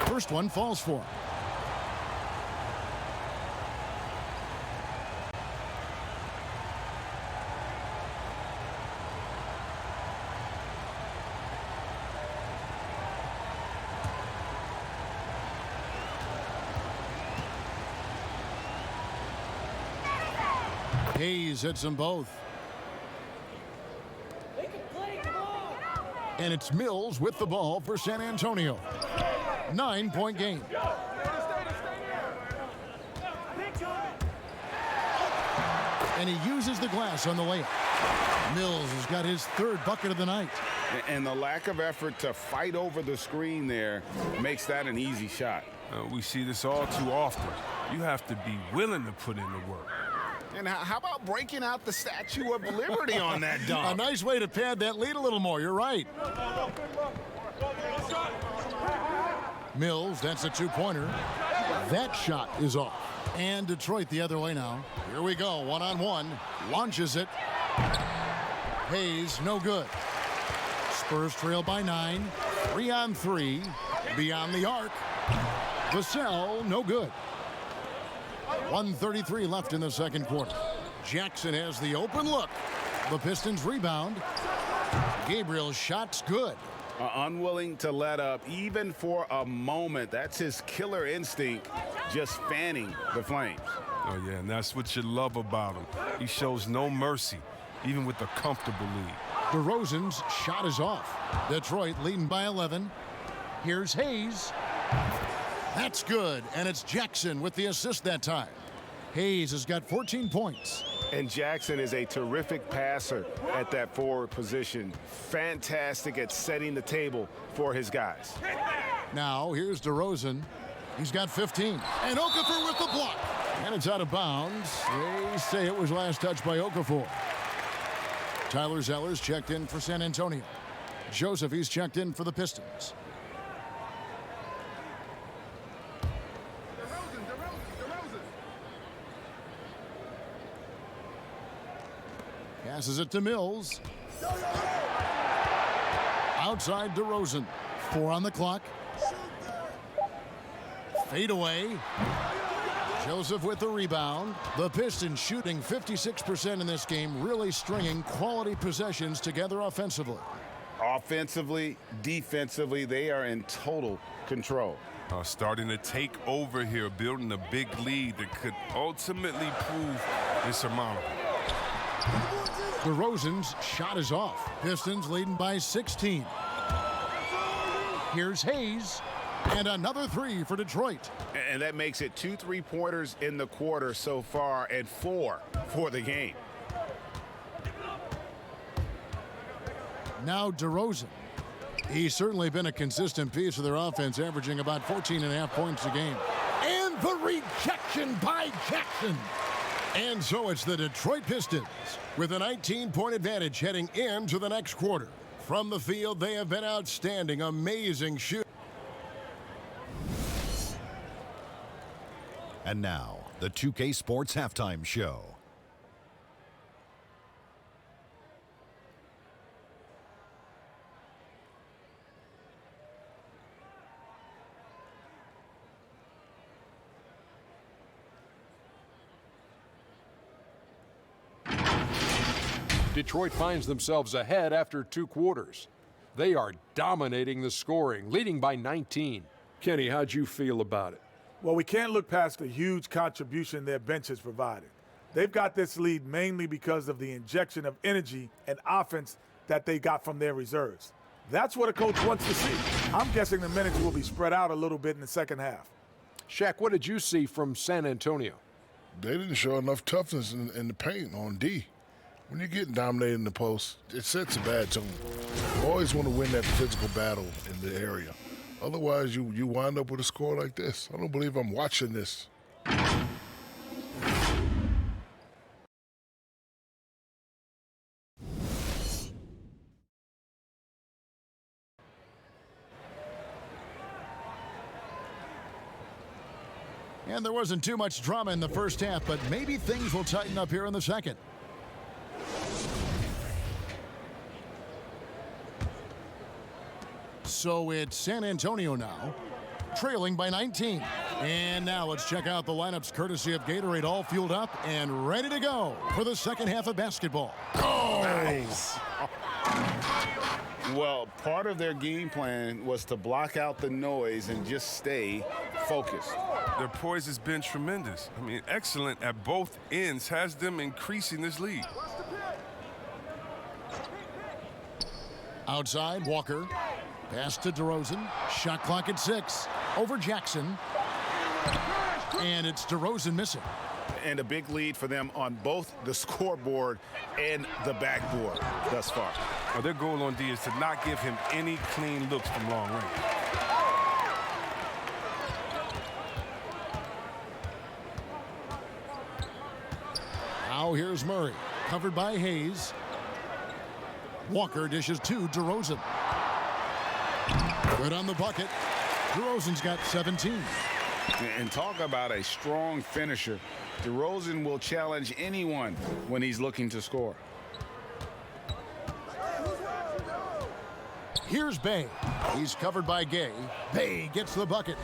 First one falls for him. Hayes hits them both. And it's Mills with the ball for San Antonio. 9-point game. And he uses the glass on the layup. Mills has got his third bucket of the night. And the lack of effort to fight over the screen there makes that an easy shot. We see this all too often. You have to be willing to put in the work. And how about breaking out the Statue of Liberty on that dunk? A nice way to pad that lead a little more. You're right. Mills, that's a two-pointer. That shot is off. And Detroit the other way now. Here we go, one-on-one. Launches it. Hayes, no good. Spurs trail by 9. 3-on-3. Beyond the arc. Vassell, no good. 1:33 left in the second quarter. Jackson has the open look. The Pistons rebound. Gabriel's shot's good. Unwilling to let up even for a moment. That's his killer instinct, just fanning the flames. Oh, yeah, and that's what you love about him. He shows no mercy, even with a comfortable lead. DeRozan's shot is off. Detroit leading by 11. Here's Hayes. That's good, and it's Jackson with the assist that time. Hayes has got 14 points. And Jackson is a terrific passer at that forward position. Fantastic at setting the table for his guys. Now, here's DeRozan. He's got 15. And Okafor with the block. And it's out of bounds. They say it was last touched by Okafor. Tyler Zeller's checked in for San Antonio. Joseph, he's checked in for the Pistons. Passes it to Mills. Outside DeRozan. 4 on the clock. Fade away. Joseph with the rebound. The Pistons shooting 56% in this game, really stringing quality possessions together offensively. Offensively, defensively, they are in total control. Starting to take over here, building a big lead that could ultimately prove insurmountable. DeRozan's shot is off. Pistons leading by 16. Here's Hayes. And another three for Detroit. And that makes it 2 3-pointers in the quarter so far and 4 for the game. Now DeRozan. He's certainly been a consistent piece of their offense, averaging about 14.5 points a game. And the rejection by Jackson. And so it's the Detroit Pistons with a 19-point advantage heading into the next quarter. From the field, they have been outstanding, amazing shoot. And now, the 2K Sports Halftime Show. Detroit finds themselves ahead after 2 quarters. They are dominating the scoring, leading by 19. Kenny, how'd you feel about it? Well, we can't look past the huge contribution their bench has provided. They've got this lead mainly because of the injection of energy and offense that they got from their reserves. That's what a coach wants to see. I'm guessing the minutes will be spread out a little bit in the second half. Shaq, what did you see from San Antonio? They didn't show enough toughness in the paint on D. When you're getting dominated in the post, it sets a bad tone. You always want to win that physical battle in the area. Otherwise, you wind up with a score like this. I don't believe I'm watching this. And there wasn't too much drama in the first half, but maybe things will tighten up here in the second. So it's San Antonio now, trailing by 19. And now let's check out the lineups courtesy of Gatorade, all fueled up and ready to go for the second half of basketball. Oh! Nice. Well, part of their game plan was to block out the noise and just stay focused. Their poise has been tremendous. I mean, excellent at both ends, has them increasing this lead. Outside, Walker. Pass to DeRozan. Shot clock at 6. Over Jackson. And it's DeRozan missing. And a big lead for them on both the scoreboard and the backboard thus far. Well, their goal on D is to not give him any clean looks from long range. Now here's Murray. Covered by Hayes. Walker dishes to DeRozan. Good on the bucket. DeRozan's got 17. And talk about a strong finisher. DeRozan will challenge anyone when he's looking to score. Here's Bay. He's covered by Gay. Bay gets the bucket.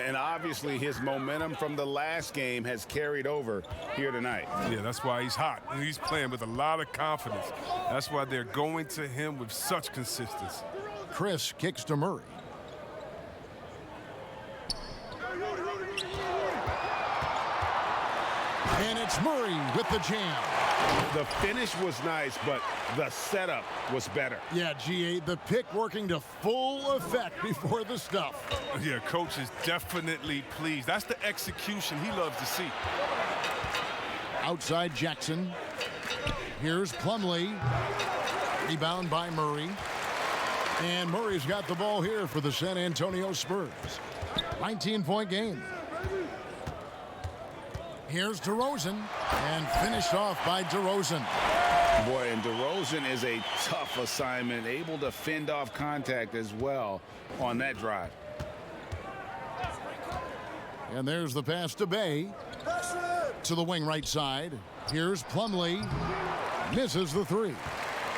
And obviously his momentum from the last game has carried over here tonight. Yeah, that's why he's hot. He's playing with a lot of confidence. That's why they're going to him with such consistency. Chris kicks to Murray. And it's Murray with the jam. The finish was nice, but the setup was better. Yeah, GA, the pick working to full effect before the stuff. Yeah, coach is definitely pleased. That's the execution he loves to see. Outside Jackson. Here's Plumlee. Rebound by Murray. And Murray's got the ball here for the San Antonio Spurs. 19-point game. Here's DeRozan, and finished off by DeRozan. Boy, and DeRozan is a tough assignment, able to fend off contact as well on that drive. And there's the pass to Bay. To the wing right side. Here's Plumlee. Misses the 3.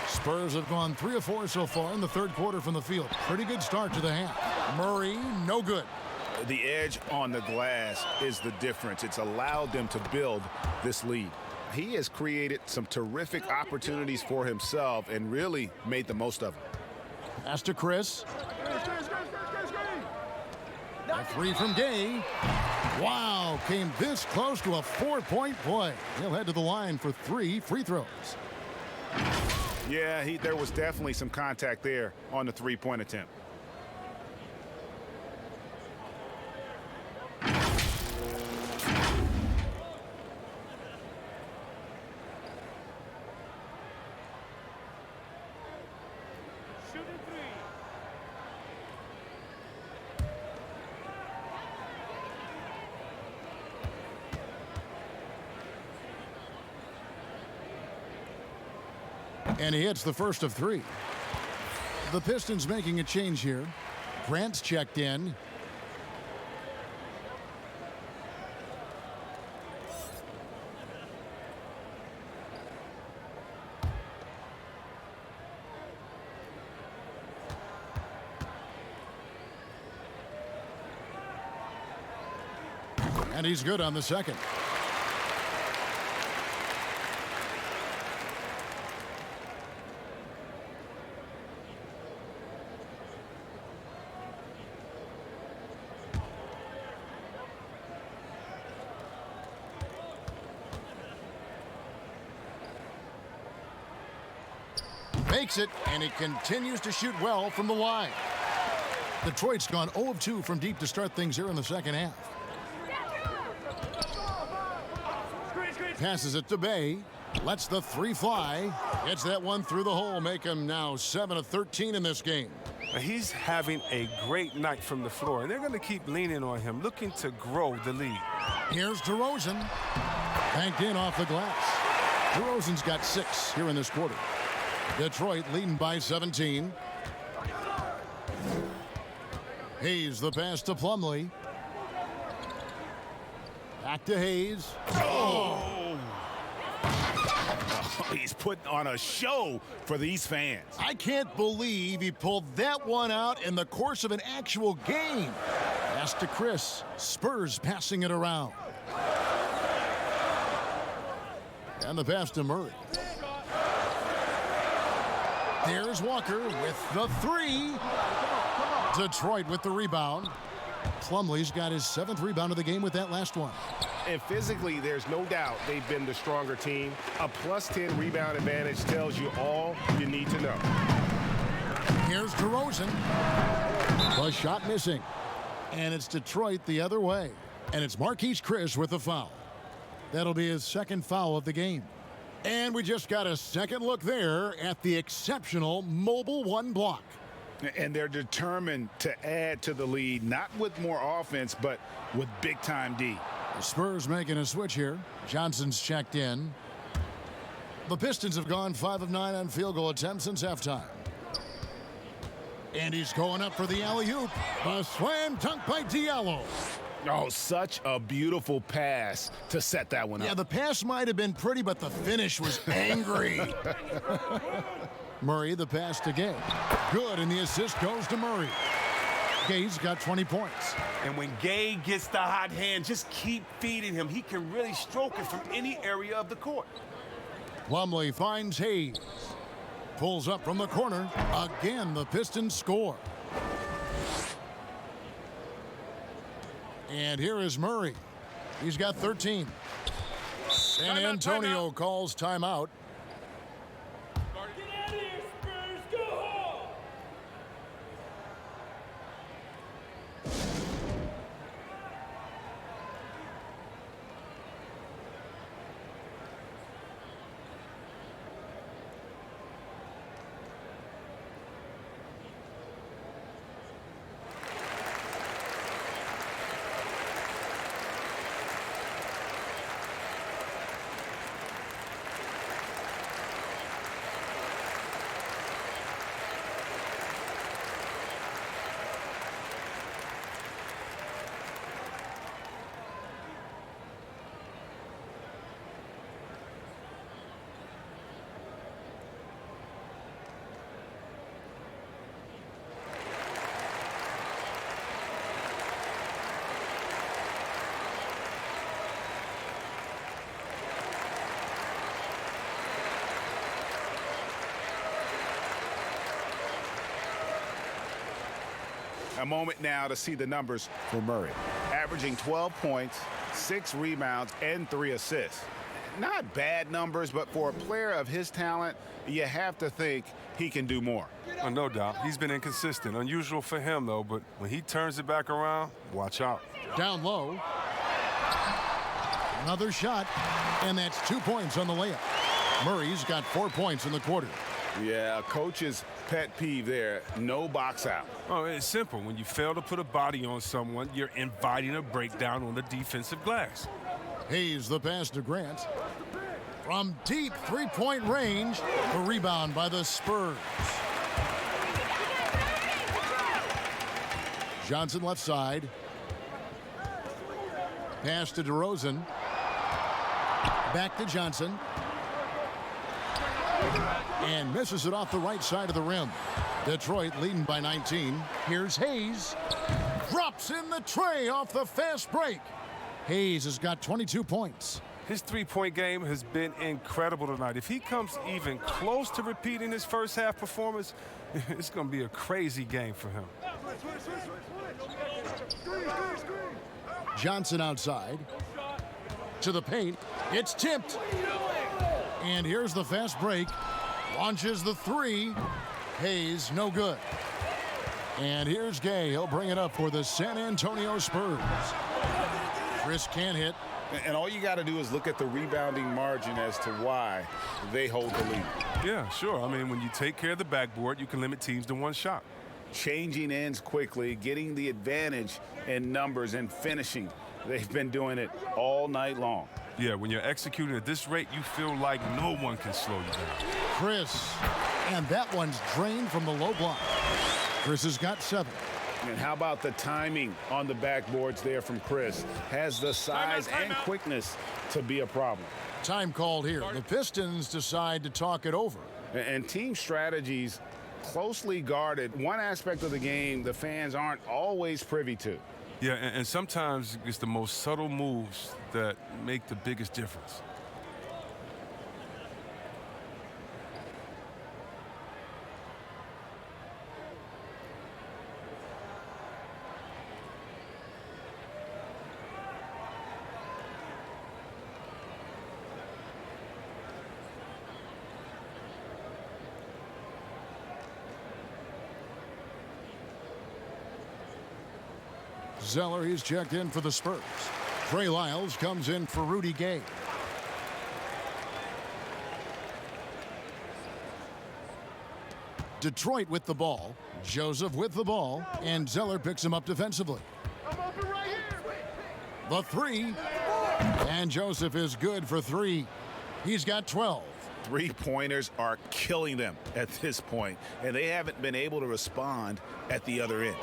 Spurs have gone 3 of 4 so far in the third quarter from the field. Pretty good start to the half. Murray, no good. The edge on the glass is the difference. It's allowed them to build this lead. He has created some terrific opportunities for himself and really made the most of them. Pass to Chris. A 3 from Gay. Wow, came this close to a 4-point play. He'll head to the line for 3 free throws. Yeah, there was definitely some contact there on the 3-point attempt. And he hits the first of 3. The Pistons making a change here. Grant's checked in. And he's good on the second. Makes it, and he continues to shoot well from the line. Detroit's gone 0 of 2 from deep to start things here in the second half. Passes it to Bay. Lets the 3 fly. Gets that one through the hole. Make him now 7 of 13 in this game. He's having a great night from the floor, and they're going to keep leaning on him, looking to grow the lead. Here's DeRozan. Banked in off the glass. DeRozan's got 6 here in this quarter. Detroit leading by 17. Hayes the pass to Plumlee. Back to Hayes. Oh! He's putting on a show for these fans. I can't believe he pulled that one out in the course of an actual game. Pass to Chris. Spurs passing it around. And the pass to Murray. There's Walker with the 3. Detroit with the rebound. Plumlee's got his 7th rebound of the game with that last one. And physically, there's no doubt they've been the stronger team. A +10 rebound advantage tells you all you need to know. Here's DeRozan. The shot missing. And it's Detroit the other way. And it's Marquise Chris with the foul. That'll be his 2nd foul of the game. And we just got a second look there at the exceptional mobile 1 block. And they're determined to add to the lead, not with more offense, but with big-time D. The Spurs making a switch here. Johnson's checked in. The Pistons have gone 5 of 9 on field goal attempts since halftime. And he's going up for the alley-oop. A slam dunk by Diallo. Oh, such a beautiful pass to set that one up. Yeah, the pass might have been pretty, but the finish was angry. Murray, the pass to Gay. Good, and the assist goes to Murray. Gay's got 20 points. And when Gay gets the hot hand, just keep feeding him. He can really stroke it from any area of the court. Plumlee finds Hayes. Pulls up from the corner. Again, the Pistons score. And here is Murray. He's got 13. San Antonio calls timeout. Get out of here, Spurs. Go home. A moment now to see the numbers for Murray. Averaging 12 points, 6 rebounds, and 3 assists. Not bad numbers, but for a player of his talent, you have to think he can do more. Oh, no doubt. He's been inconsistent. Unusual for him, though, but when he turns it back around, watch out. Down low. Another shot, and that's 2 points on the layup. Murray's got 4 points in the quarter. Yeah, coach's pet peeve there, no box out. Oh, it's simple. When you fail to put a body on someone, you're inviting a breakdown on the defensive glass. Hayes the pass to Grant. From deep three-point range, the rebound by the Spurs. Johnson left side. Pass to DeRozan. Back to Johnson. And misses it off the right side of the rim. Detroit leading by 19. Here's Hayes. Drops in the tray off the fast break. Hayes has got 22 points. His three-point game has been incredible tonight. If he comes even close to repeating his first half performance, it's going to be a crazy game for him. Johnson outside. To the paint. It's tipped. And here's the fast break. Launches the three. Hayes, no good. And here's Gay. He'll bring it up for the San Antonio Spurs. Chris can't hit. And all you got to do is look at the rebounding margin as to why they hold the lead. Yeah, sure. I mean, when you take care of the backboard, you can limit teams to one shot. Changing ends quickly, getting the advantage in numbers and finishing. They've been doing it all night long. Yeah, when you're executing at this rate, you feel like no one can slow you down. Chris. And that one's drained from the low block. Chris has got 7. And how about the timing on the backboards there from Chris? Has the size and quickness to be a problem. Time called here. The Pistons decide to talk it over. And team strategies closely guarded. One aspect of the game the fans aren't always privy to. Yeah, and sometimes it's the most subtle moves that make the biggest difference. Zeller, he's checked in for the Spurs. Trey Lyles comes in for Rudy Gay. Detroit with the ball. Joseph with the ball. And Zeller picks him up defensively. The three. And Joseph is good for 3. He's got 12. Three-pointers are killing them at this point, and they haven't been able to respond at the other end.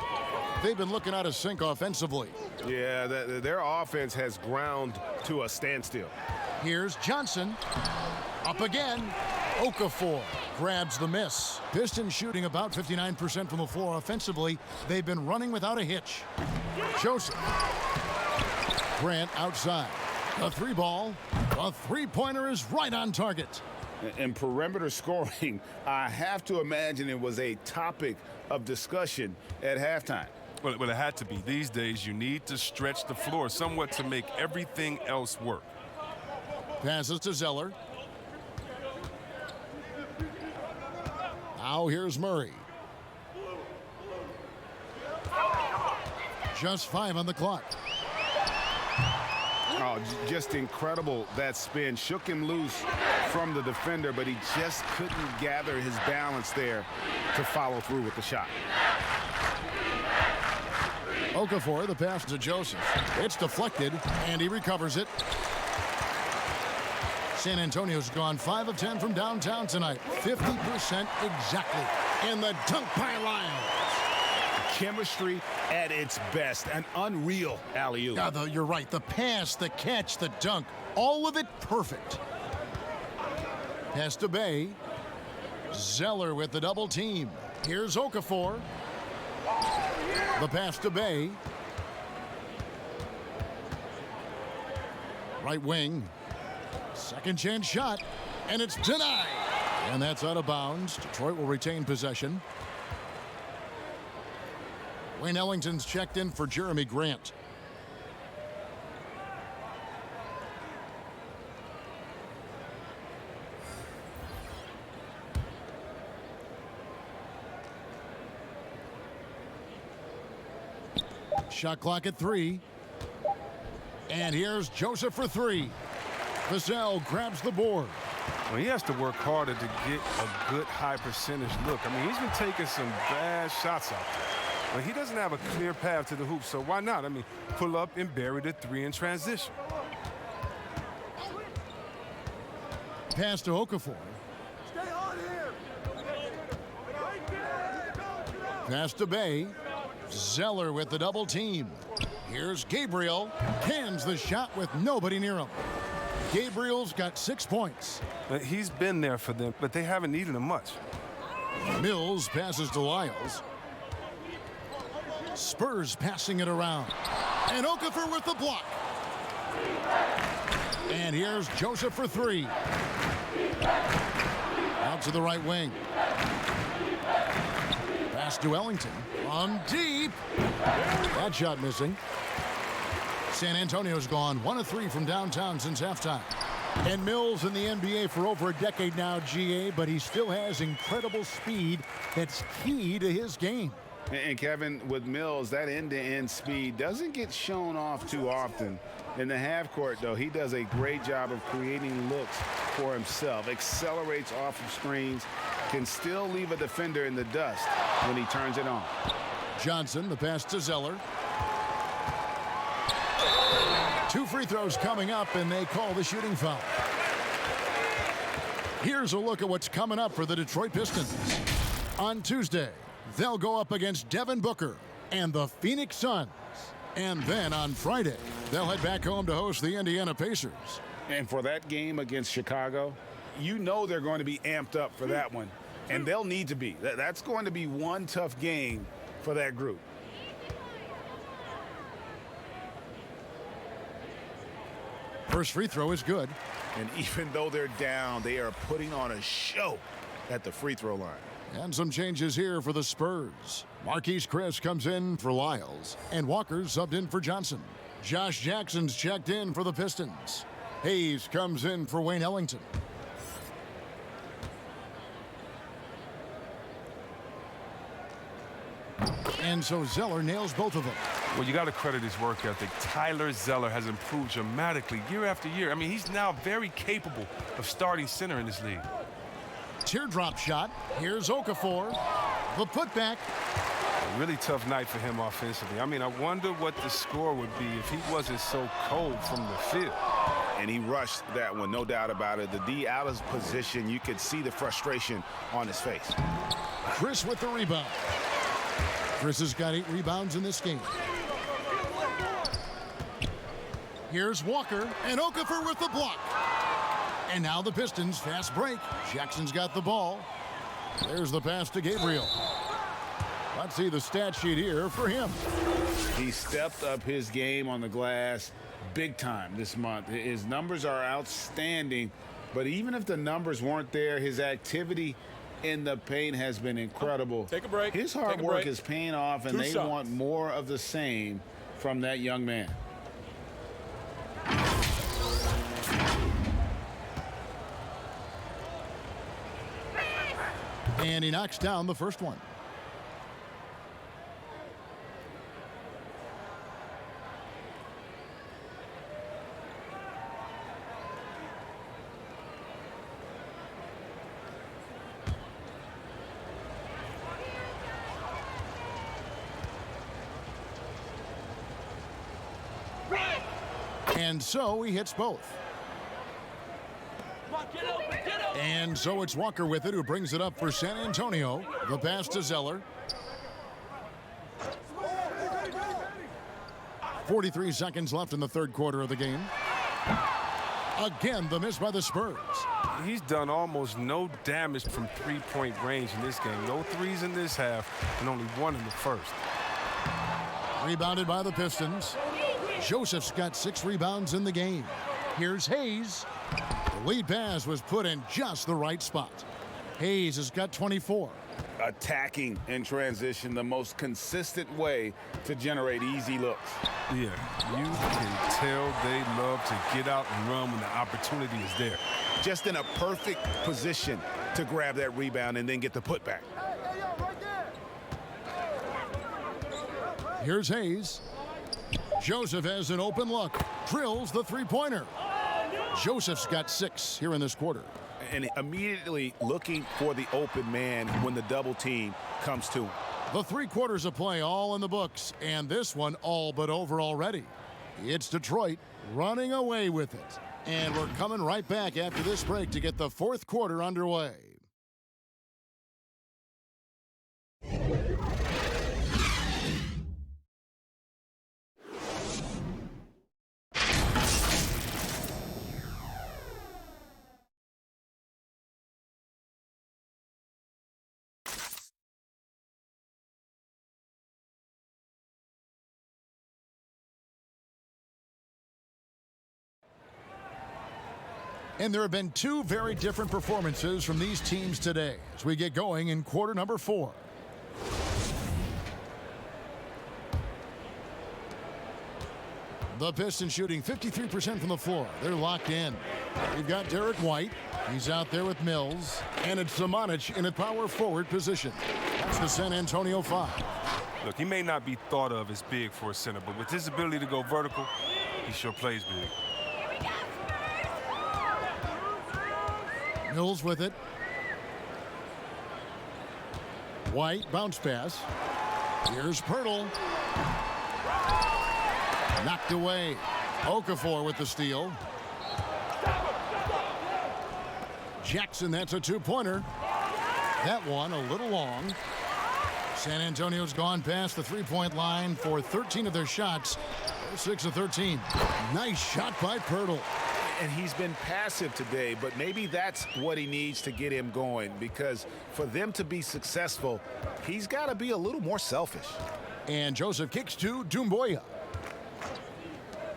They've been looking out of sync offensively. Yeah, their offense has ground to a standstill. Here's Johnson. Up again. Okafor grabs the miss. Pistons shooting about 59% from the floor offensively. They've been running without a hitch. Joseph. Grant outside. The 3-ball. The three-pointer is right on target. In perimeter scoring, I have to imagine it was a topic of discussion at halftime. Well, it had to be. These days, you need to stretch the floor somewhat to make everything else work. Passes to Zeller. Now here's Murray. Just 5 on the clock. Oh, just incredible, that spin. Shook him loose from the defender, but he just couldn't gather his balance there to follow through with the shot. Okafor, the pass to Joseph. It's deflected, and he recovers it. San Antonio's gone 5 of 10 from downtown tonight. 50% exactly. In the dunk by Lyles. Chemistry at its best. An unreal alley-oop. You're right. The pass, the catch, the dunk. All of it perfect. Pass to Bay. Zeller with the double team. Here's Okafor. The pass to Bay. Right wing. Second chance shot. And it's denied. And that's out of bounds. Detroit will retain possession. Wayne Ellington's checked in for Jeremy Grant. Shot clock at 3. And here's Joseph for 3. Vassell grabs the board. Well, he has to work harder to get a good high percentage look. I mean, he's been taking some bad shots out there. Well, he doesn't have a clear path to the hoop, so why not? I mean, pull up and bury the 3 in transition. Pass to Okafor. Pass to Bay. Zeller with the double team. Here's Gabriel. Cans the shot with nobody near him. Gabriel's got 6 points. He's been there for them, but they haven't needed him much. Mills passes to Lyles. Spurs passing it around. And Okafor with the block. And here's Joseph for three. Out to the right wing. Pass to Ellington. On deep. That shot missing. San Antonio's gone 1 of 3 from downtown since halftime. And Mills in the NBA for over a decade now, GA, but he still has incredible speed that's key to his game. And Kevin, with Mills, that end-to-end speed doesn't get shown off too often. In the half court, though, he does a great job of creating looks for himself, accelerates off of screens, can still leave a defender in the dust when he turns it on. Johnson, the pass to Zeller. 2 free throws coming up, and they call the shooting foul. Here's a look at what's coming up for the Detroit Pistons. On Tuesday, they'll go up against Devin Booker and the Phoenix Suns. And then on Friday, they'll head back home to host the Indiana Pacers. And for that game against Chicago, you know they're going to be amped up for that one. And they'll need to be. That's going to be one tough game for that group. First free throw is good. And even though they're down, they are putting on a show at the free throw line. And some changes here for the Spurs. Marquise Chris comes in for Lyles, and Walker's subbed in for Johnson. Josh Jackson's checked in for the Pistons. Hayes comes in for Wayne Ellington. And so Zeller nails both of them. Well, you got to credit his work ethic. Tyler Zeller has improved dramatically year after year. I mean, he's now very capable of starting center in this league. Teardrop shot. Here's Okafor. The putback. A really tough night for him offensively. I mean, I wonder what the score would be if he wasn't so cold from the field. And he rushed that one, no doubt about it. The D out of position, you could see the frustration on his face. Chris with the rebound. Chris has got 8 rebounds in this game. Here's Walker, and Okafor with the block. And now the Pistons fast break. Jackson's got the ball. There's the pass to Gabriel. Let's see the stat sheet here for him. He stepped up his game on the glass big time this month. His numbers are outstanding, but even if the numbers weren't there, his activity in the paint has been incredible. Take a break. His hard work is paying off, and they want more of the same from that young man. And he knocks down the first one. And so he hits both. And so it's Walker with it, who brings it up for San Antonio. The pass to Zeller. 43 seconds left in the third quarter of the game. Again, the miss by the Spurs. He's done almost no damage from three-point range in this game. No threes in this half, and only 1 in the first. Rebounded by the Pistons. Joseph's got 6 rebounds in the game. Here's Hayes. The lead pass was put in just the right spot. Hayes has got 24. Attacking in transition, the most consistent way to generate easy looks. Yeah, you can tell they love to get out and run when the opportunity is there. Just in a perfect position to grab that rebound and then get the putback. Here's Hayes. Joseph has an open look. Drills the three-pointer. Joseph's got 6 here in this quarter. And immediately looking for the open man when the double team comes to him. The 3 quarters of play all in the books, and this one all but over already. It's Detroit running away with it. And we're coming right back after this break to get the fourth quarter underway. And there have been two very different performances from these teams today as we get going in quarter number 4. The Pistons shooting 53% from the floor. They're locked in. We've got Derek White. He's out there with Mills. And it's Samanic in a power forward position. That's the San Antonio 5. Look, he may not be thought of as big for a center, but with his ability to go vertical, he sure plays big. Mills with it. White, bounce pass. Here's Pirtle. Knocked away. Okafor with the steal. Jackson, that's a two-pointer. That one a little long. San Antonio's gone past the three-point line for 13 of their shots. 6 of 13. Nice shot by Pirtle. And he's been passive today, but maybe that's what he needs to get him going, because for them to be successful, he's got to be a little more selfish. And Joseph kicks to Doumbouya.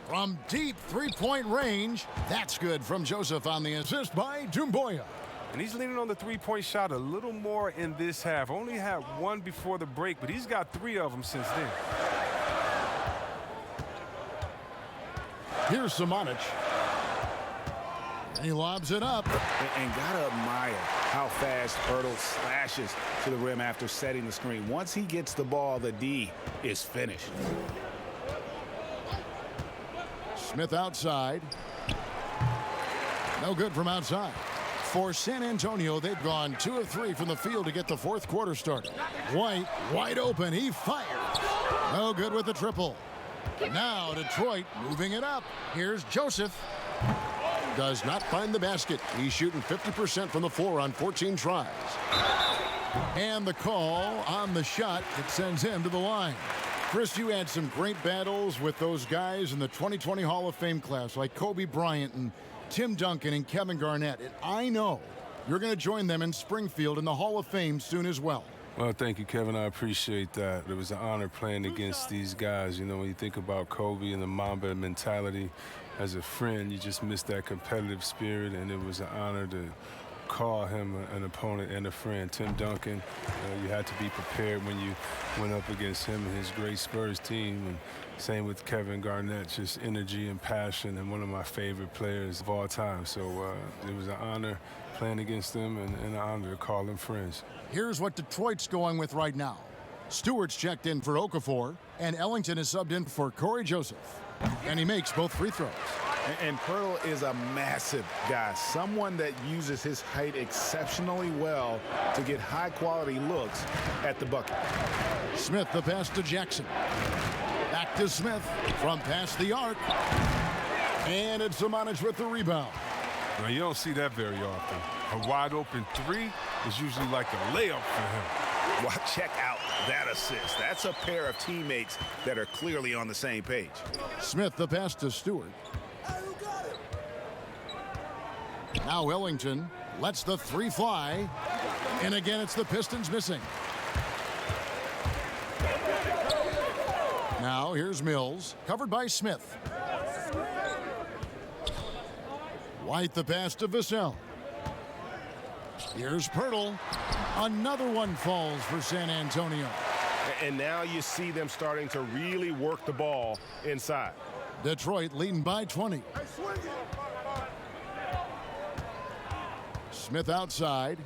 From deep three-point range, that's good from Joseph on the assist by Doumbouya. And he's leaning on the three-point shot a little more in this half. Only had one before the break, but he's got 3 of them since then. Here's Samanic. He lobs it up. And gotta admire how fast Pirtle slashes to the rim after setting the screen. Once he gets the ball, the D is finished. Smith outside. No good from outside. For San Antonio, they've gone 2 of 3 from the field to get the fourth quarter started. White, wide open. He fires. No good with the triple. Now Detroit moving it up. Here's Joseph. Does not find the basket. He's shooting 50% from the floor on 14 tries. And the call on the shot that sends him to the line. Chris, you had some great battles with those guys in the 2020 Hall of Fame class, like Kobe Bryant and Tim Duncan and Kevin Garnett. And I know you're going to join them in Springfield in the Hall of Fame soon as well. Well, thank you, Kevin. I appreciate that. It was an honor playing against these guys. You know, when you think about Kobe and the Mamba mentality, as a friend, you just miss that competitive spirit, and it was an honor to call him an opponent and a friend. Tim Duncan, you had to be prepared when you went up against him and his great Spurs team. And same with Kevin Garnett, just energy and passion, and one of my favorite players of all time. So it was an honor playing against them and an honor to call them friends. Here's what Detroit's going with right now. Stewart's checked in for Okafor, and Ellington is subbed in for Corey Joseph. And he makes both free throws. And Pirtle is a massive guy, someone that uses his height exceptionally well to get high-quality looks at the bucket. Smith, the pass to Jackson. Back to Smith from past the arc. And it's Samanic with the rebound. Well, you don't see that very often. A wide-open 3 is usually like a layup for him. Well, check out that assist. That's a pair of teammates that are clearly on the same page. Smith, the pass to Stewart. Now Ellington lets the 3 fly. And again, it's the Pistons missing. Now here's Mills, covered by Smith. White, the pass to Vassell. Here's Pirtle. Another one falls for San Antonio. And now you see them starting to really work the ball inside. Detroit leading by 20. Smith outside.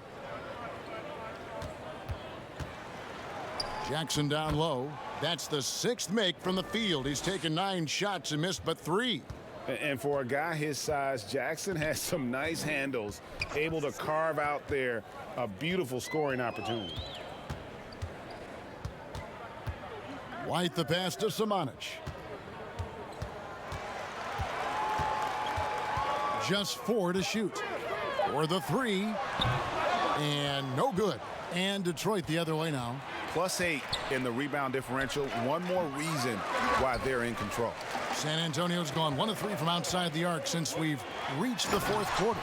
Jackson down low. That's the 6th make from the field. He's taken 9 shots and missed but 3. And for a guy his size, Jackson has some nice handles, able to carve out there a beautiful scoring opportunity. White, the pass to Samanic. Just 4 to shoot. For the 3. And no good. And Detroit the other way now. +8 in the rebound differential. One more reason why they're in control. San Antonio's gone 1 of 3 from outside the arc since we've reached the 4th quarter.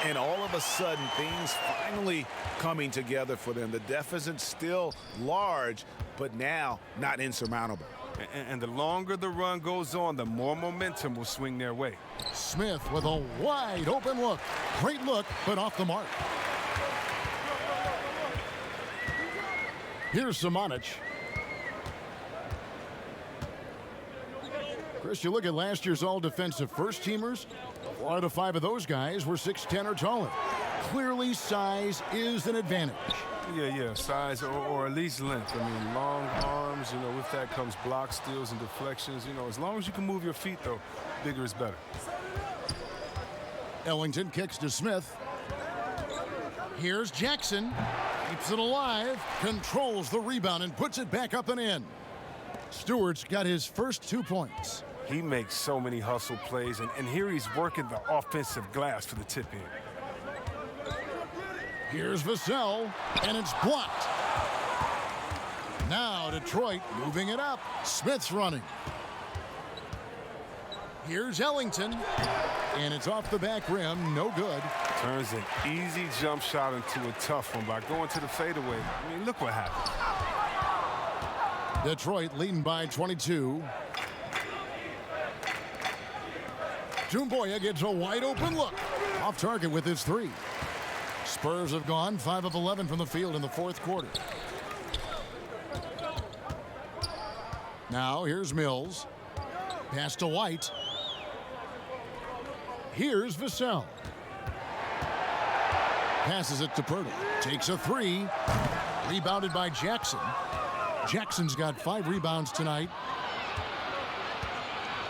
And all of a sudden, things finally coming together for them. The deficit's still large, but now not insurmountable. And the longer the run goes on, the more momentum will swing their way. Smith with a wide open look. Great look, but off the mark. Here's Simonic. Chris, you look at last year's all-defensive first-teamers. 4 out of 5 of those guys were 6'10" or taller. Clearly, size is an advantage. Yeah, size or at least length. I mean, long arms, with that comes block steals and deflections. As long as you can move your feet, though, bigger is better. Ellington kicks to Smith. Here's Jackson. Keeps it alive, controls the rebound, and puts it back up and in. Stewart's got his first 2 points. He makes so many hustle plays, and here he's working the offensive glass for the tip-in. Here's Vassell, and it's blocked. Now Detroit moving it up. Smith's running. Here's Ellington, and it's off the back rim, no good. Turns an easy jump shot into a tough one by going to the fadeaway. I mean, look what happened. Detroit leading by 22. Doumbouya gets a wide open look. Off target with his 3. Spurs have gone 5 of 11 from the field in the 4th quarter. Now here's Mills. Pass to White. Here's Vassell. Passes it to Pirtle. Takes a 3. Rebounded by Jackson. Jackson's got 5 rebounds tonight.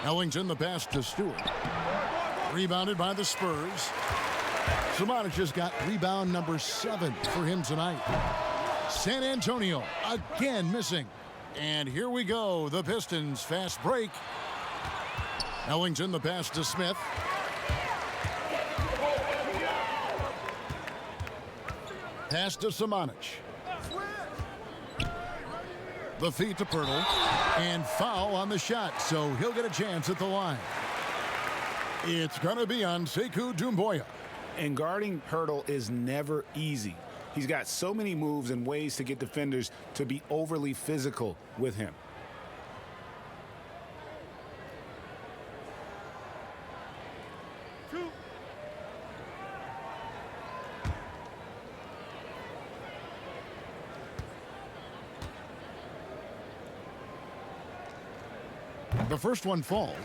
Ellington the pass to Stewart. Rebounded by the Spurs. Simonic has got rebound number 7 for him tonight. San Antonio again missing. And here we go. The Pistons fast break. Ellington the pass to Smith. Pass to Simonic. The feed to Pirtle. And foul on the shot, so he'll get a chance at the line. It's going to be on Sekou Doumbouya. And guarding Pirtle is never easy. He's got so many moves and ways to get defenders to be overly physical with him. The first one falls.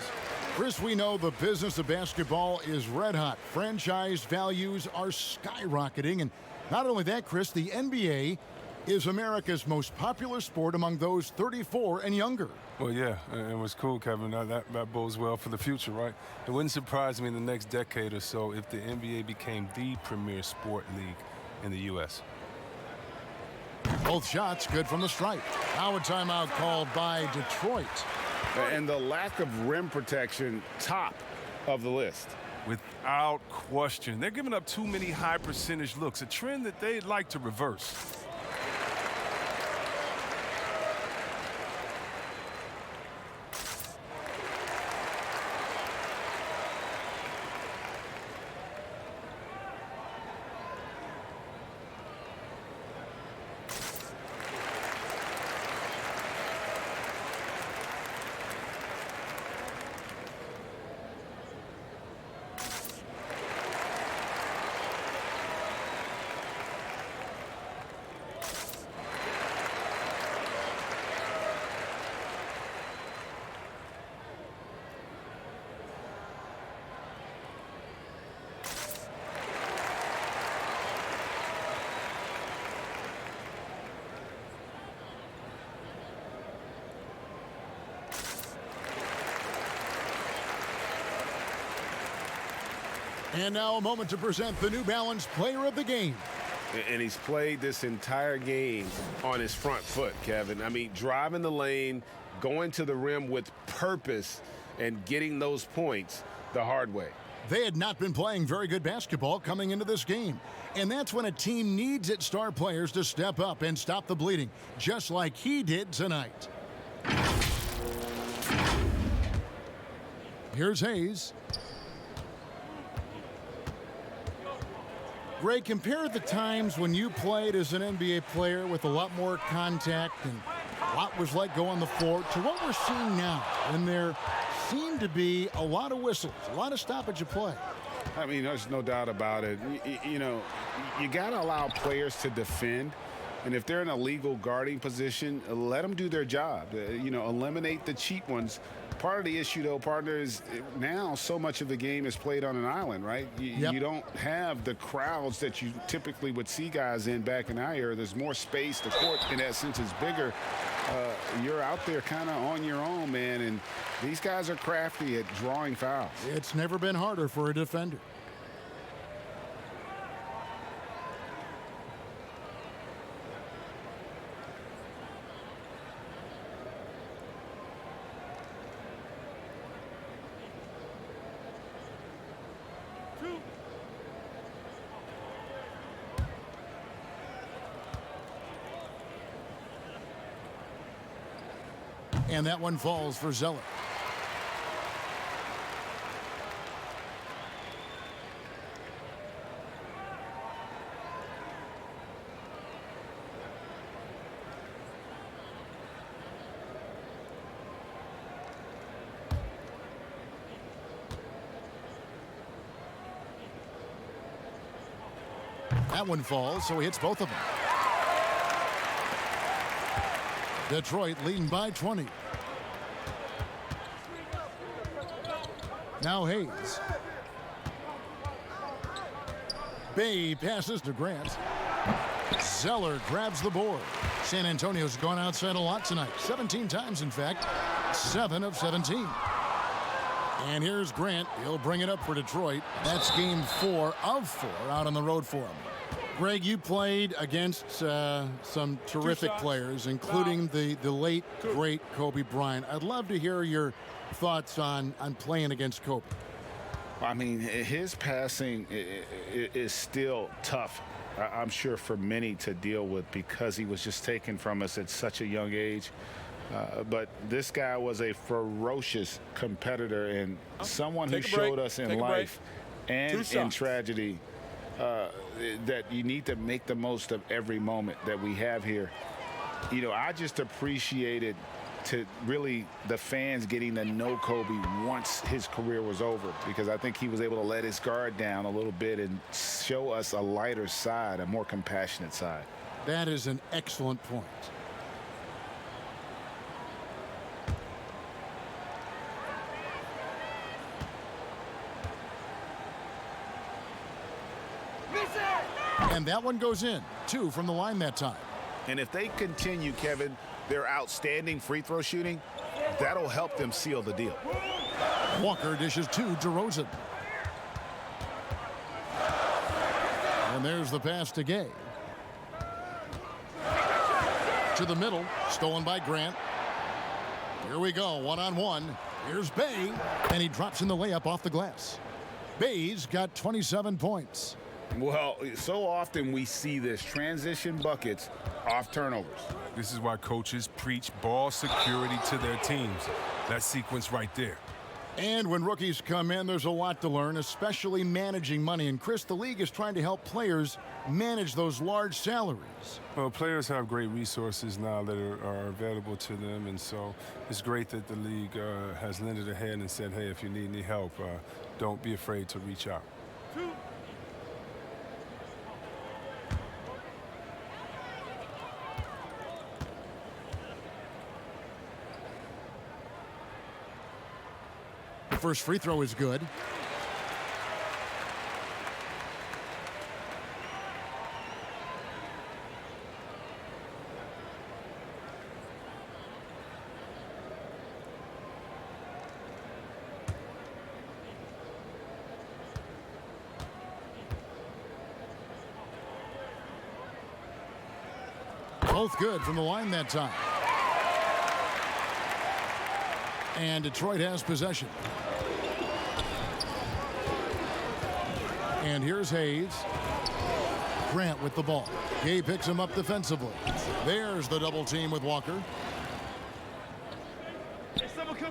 Chris, we know the business of basketball is red hot. Franchise values are skyrocketing. And not only that, Chris, the NBA is America's most popular sport among those 34 and younger. Well, yeah, it was cool, Kevin. That bodes well for the future, right? It wouldn't surprise me in the next decade or so if the NBA became the premier sport league in the U.S. Both shots good from the stripe. Now a timeout called by Detroit. And the lack of rim protection, top of the list. Without question. They're giving up too many high percentage looks, a trend that they'd like to reverse. And now a moment to present the New Balance Player of the Game. And he's played this entire game on his front foot, Kevin. I mean, driving the lane, going to the rim with purpose, and getting those points the hard way. They had not been playing very good basketball coming into this game. And that's when a team needs its star players to step up and stop the bleeding, just like he did tonight. Here's Hayes. Ray, compare the times when you played as an NBA player with a lot more contact and what was like go on the floor to what we're seeing now, when there seem to be a lot of whistles, a lot of stoppage of play. I mean, there's no doubt about it. You know, you got to allow players to defend. And if they're in a legal guarding position, let them do their job. You know, eliminate the cheap ones. Part of the issue, though, partner, is now so much of the game is played on an island, right? You don't have the crowds that you typically would see guys in back in our era. There's more space. The court, in that sense, is bigger. You're out there kind of on your own, man, and these guys are crafty at drawing fouls. It's never been harder for a defender. And that one falls for Zeller. That one falls, so he hits both of them. Detroit leading by 20. Now Hayes. Bay passes to Grant. Zeller grabs the board. San Antonio's gone outside a lot tonight. 17 times, in fact. 7 of 17. And here's Grant. He'll bring it up for Detroit. That's game 4 of 4 out on the road for him. Greg, you played against some terrific players, including the late, great Kobe Bryant. I'd love to hear your thoughts on playing against Kobe. I mean, his passing is still tough, I'm sure, for many to deal with because he was just taken from us at such a young age. But this guy was a ferocious competitor and someone who showed us in life and in tragedy that you need to make the most of every moment that we have here. You know, I just appreciated to really the fans getting to know Kobe once his career was over, because I think he was able to let his guard down a little bit and show us a lighter side, a more compassionate side. That is an excellent point. And that one goes in. 2 from the line that time. And if they continue, Kevin, their outstanding free throw shooting, that'll help them seal the deal. Walker dishes to DeRozan. And there's the pass to Gay. To the middle, stolen by Grant. Here we go, one-on-one. Here's Bay, and he drops in the layup off the glass. Bay's got 27 points. Well, so often we see this, transition buckets off turnovers. This is why coaches preach ball security to their teams. That sequence right there. And when rookies come in, there's a lot to learn, especially managing money. And Chris, the league is trying to help players manage those large salaries. Well, players have great resources now that are available to them, and so it's great that the league has lended a hand and said, hey, if you need any help, don't be afraid to reach out. First free throw is good. Both good from the line that time. And Detroit has possession. And here's Hayes. Grant with the ball. Gay picks him up defensively. There's the double team with Walker.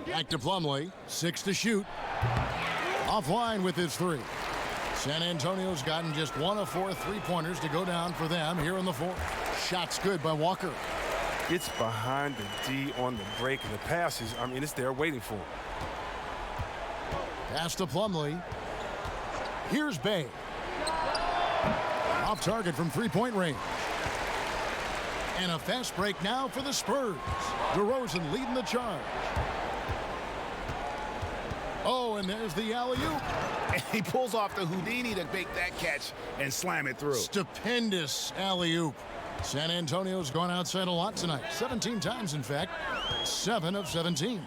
Back to Plumlee. 6 to shoot. Offline with his 3. San Antonio's gotten just 1 of 4 3-pointers to go down for them here in the 4th. Shot's good by Walker. It's behind the D on the break, and the passes, I mean, it's there waiting for him. Pass to Plumlee. Here's Bay. Off target from 3-point range. And a fast break now for the Spurs. DeRozan leading the charge. Oh, and there's the alley-oop. And he pulls off the Houdini to make that catch and slam it through. Stupendous alley-oop. San Antonio's gone outside a lot tonight. 17 times, in fact. 7 of 17.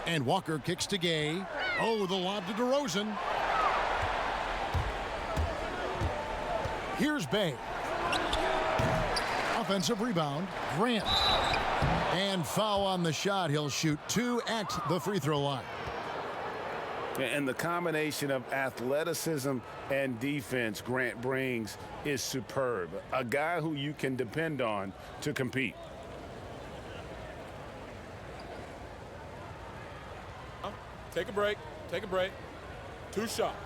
And Walker kicks to Gay. Oh, the lob to DeRozan. Here's Bay. Offensive rebound. Grant. And foul on the shot. He'll shoot 2 at the free throw line. And the combination of athleticism and defense Grant brings is superb. A guy who you can depend on to compete. Take a break. Take a break. 2 shots.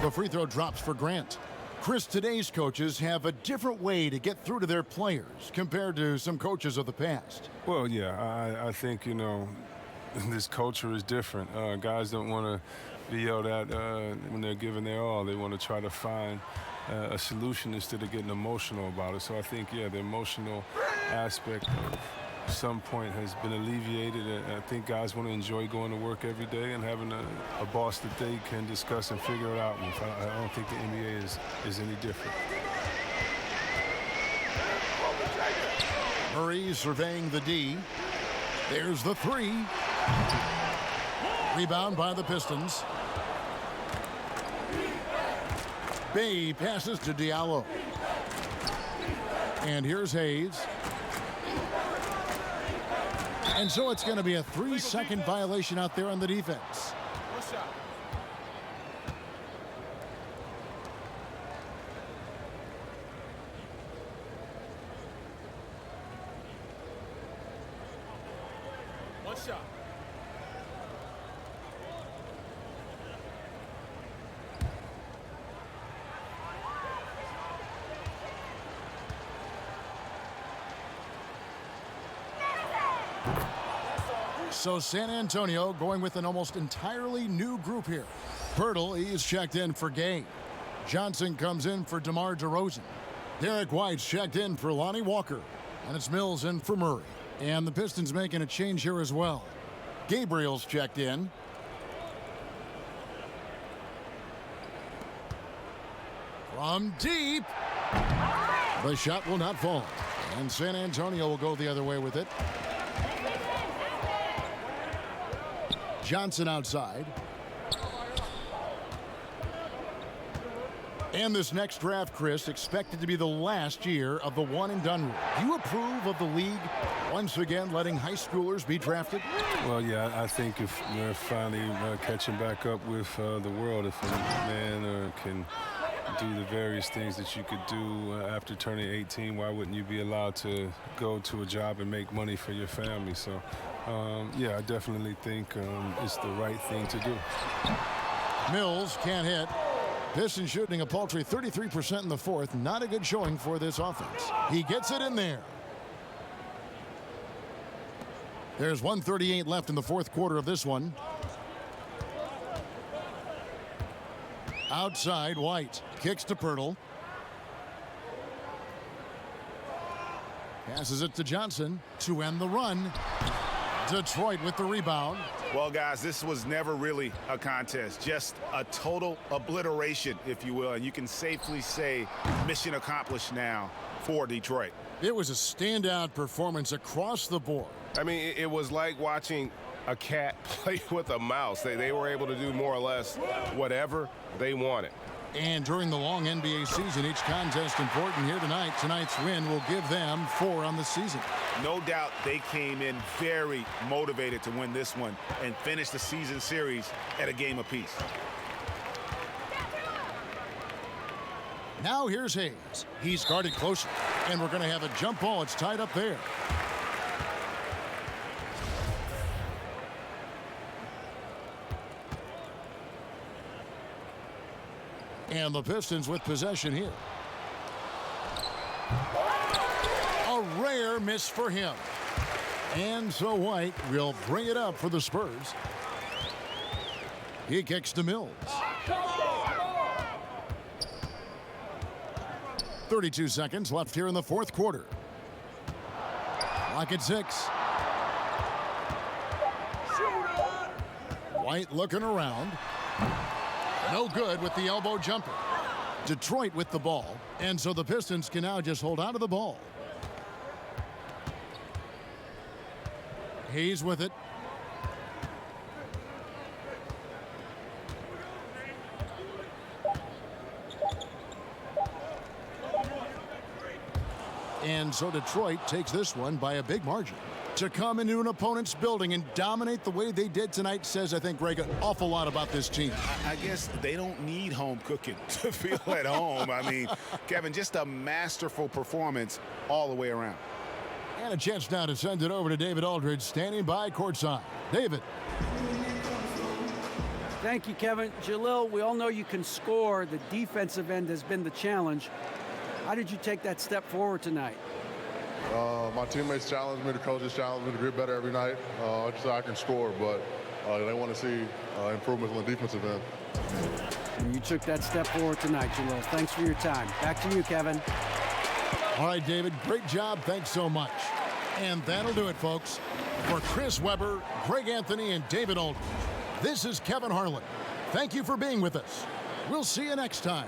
The free throw drops for Grant. Chris, today's coaches have a different way to get through to their players compared to some coaches of the past. Well, yeah, I think, you know, this culture is different. Guys don't want to be yelled at when they're giving their all. They want to try to find a solution instead of getting emotional about it. So I think, yeah, the emotional aspect at some point has been alleviated. I think guys want to enjoy going to work every day and having a boss that they can discuss and figure it out with. I don't think the NBA is any different. Murray surveying the D. There's the 3. Rebound by the Pistons. Bay passes to Diallo. And here's Hayes. And so it's going to be a 3-second violation out there on the defense. 1 shot. One shot. So San Antonio going with an almost entirely new group here. Pirtle, he's checked in for Gay. Johnson comes in for DeMar DeRozan. Derek White's checked in for Lonnie Walker. And it's Mills in for Murray. And the Pistons making a change here as well. Gabriel's checked in. From deep. The shot will not fall. And San Antonio will go the other way with it. Johnson outside. And this next draft, Chris, expected to be the last year of the one-and-done rule. Do you approve of the league once again letting high schoolers be drafted? Well, yeah, I think if we're finally catching back up with the world, if a man can do the various things that you could do after turning 18, why wouldn't you be allowed to go to a job and make money for your family? So, yeah, I definitely think it's the right thing to do. Mills can't hit. Pistons shooting a paltry 33% in the 4th. Not a good showing for this offense. He gets it in there. There's 1:38 left in the 4th quarter of this one. Outside, White kicks to Pirtle. Passes it to Johnson to end the run. Detroit with the rebound. Well, guys, this was never really a contest, just a total obliteration, if you will. And you can safely say mission accomplished now for Detroit. It was a standout performance across the board. I mean, it was like watching a cat play with a mouse. They were able to do more or less whatever they wanted. And during the long NBA season, each contest important here tonight. Tonight's win will give them 4 on the season. No doubt they came in very motivated to win this one and finish the season series at a game apiece. Now here's Hayes. He's guarded closer, and we're going to have a jump ball. It's tied up there. And the Pistons with possession here. A rare miss for him. And so White will bring it up for the Spurs. He kicks to Mills. 32 seconds left here in the fourth quarter. Clock at 6. White looking around. No good with the elbow jumper. Detroit with the ball, and so the Pistons can now just hold on to the ball. Hayes with it. And so Detroit takes this one by a big margin. To come into an opponent's building and dominate the way they did tonight says, I think, Greg, an awful lot about this team. I guess they don't need home cooking to feel at home. I mean, Kevin, just a masterful performance all the way around. And a chance now to send it over to David Aldridge, standing by courtside. David. Thank you, Kevin. Jalil, we all know you can score. The defensive end has been the challenge. How did you take that step forward tonight? My teammates challenged me, the coaches challenged me to get better every night, just so I can score, but they want to see improvements on the defensive end. And you took that step forward tonight, Jalil. Thanks for your time. Back to you, Kevin. All right, David, great job. Thanks so much. And that'll do it, folks. For Chris Webber, Greg Anthony, and David Aldridge, this is Kevin Harlan. Thank you for being with us. We'll see you next time.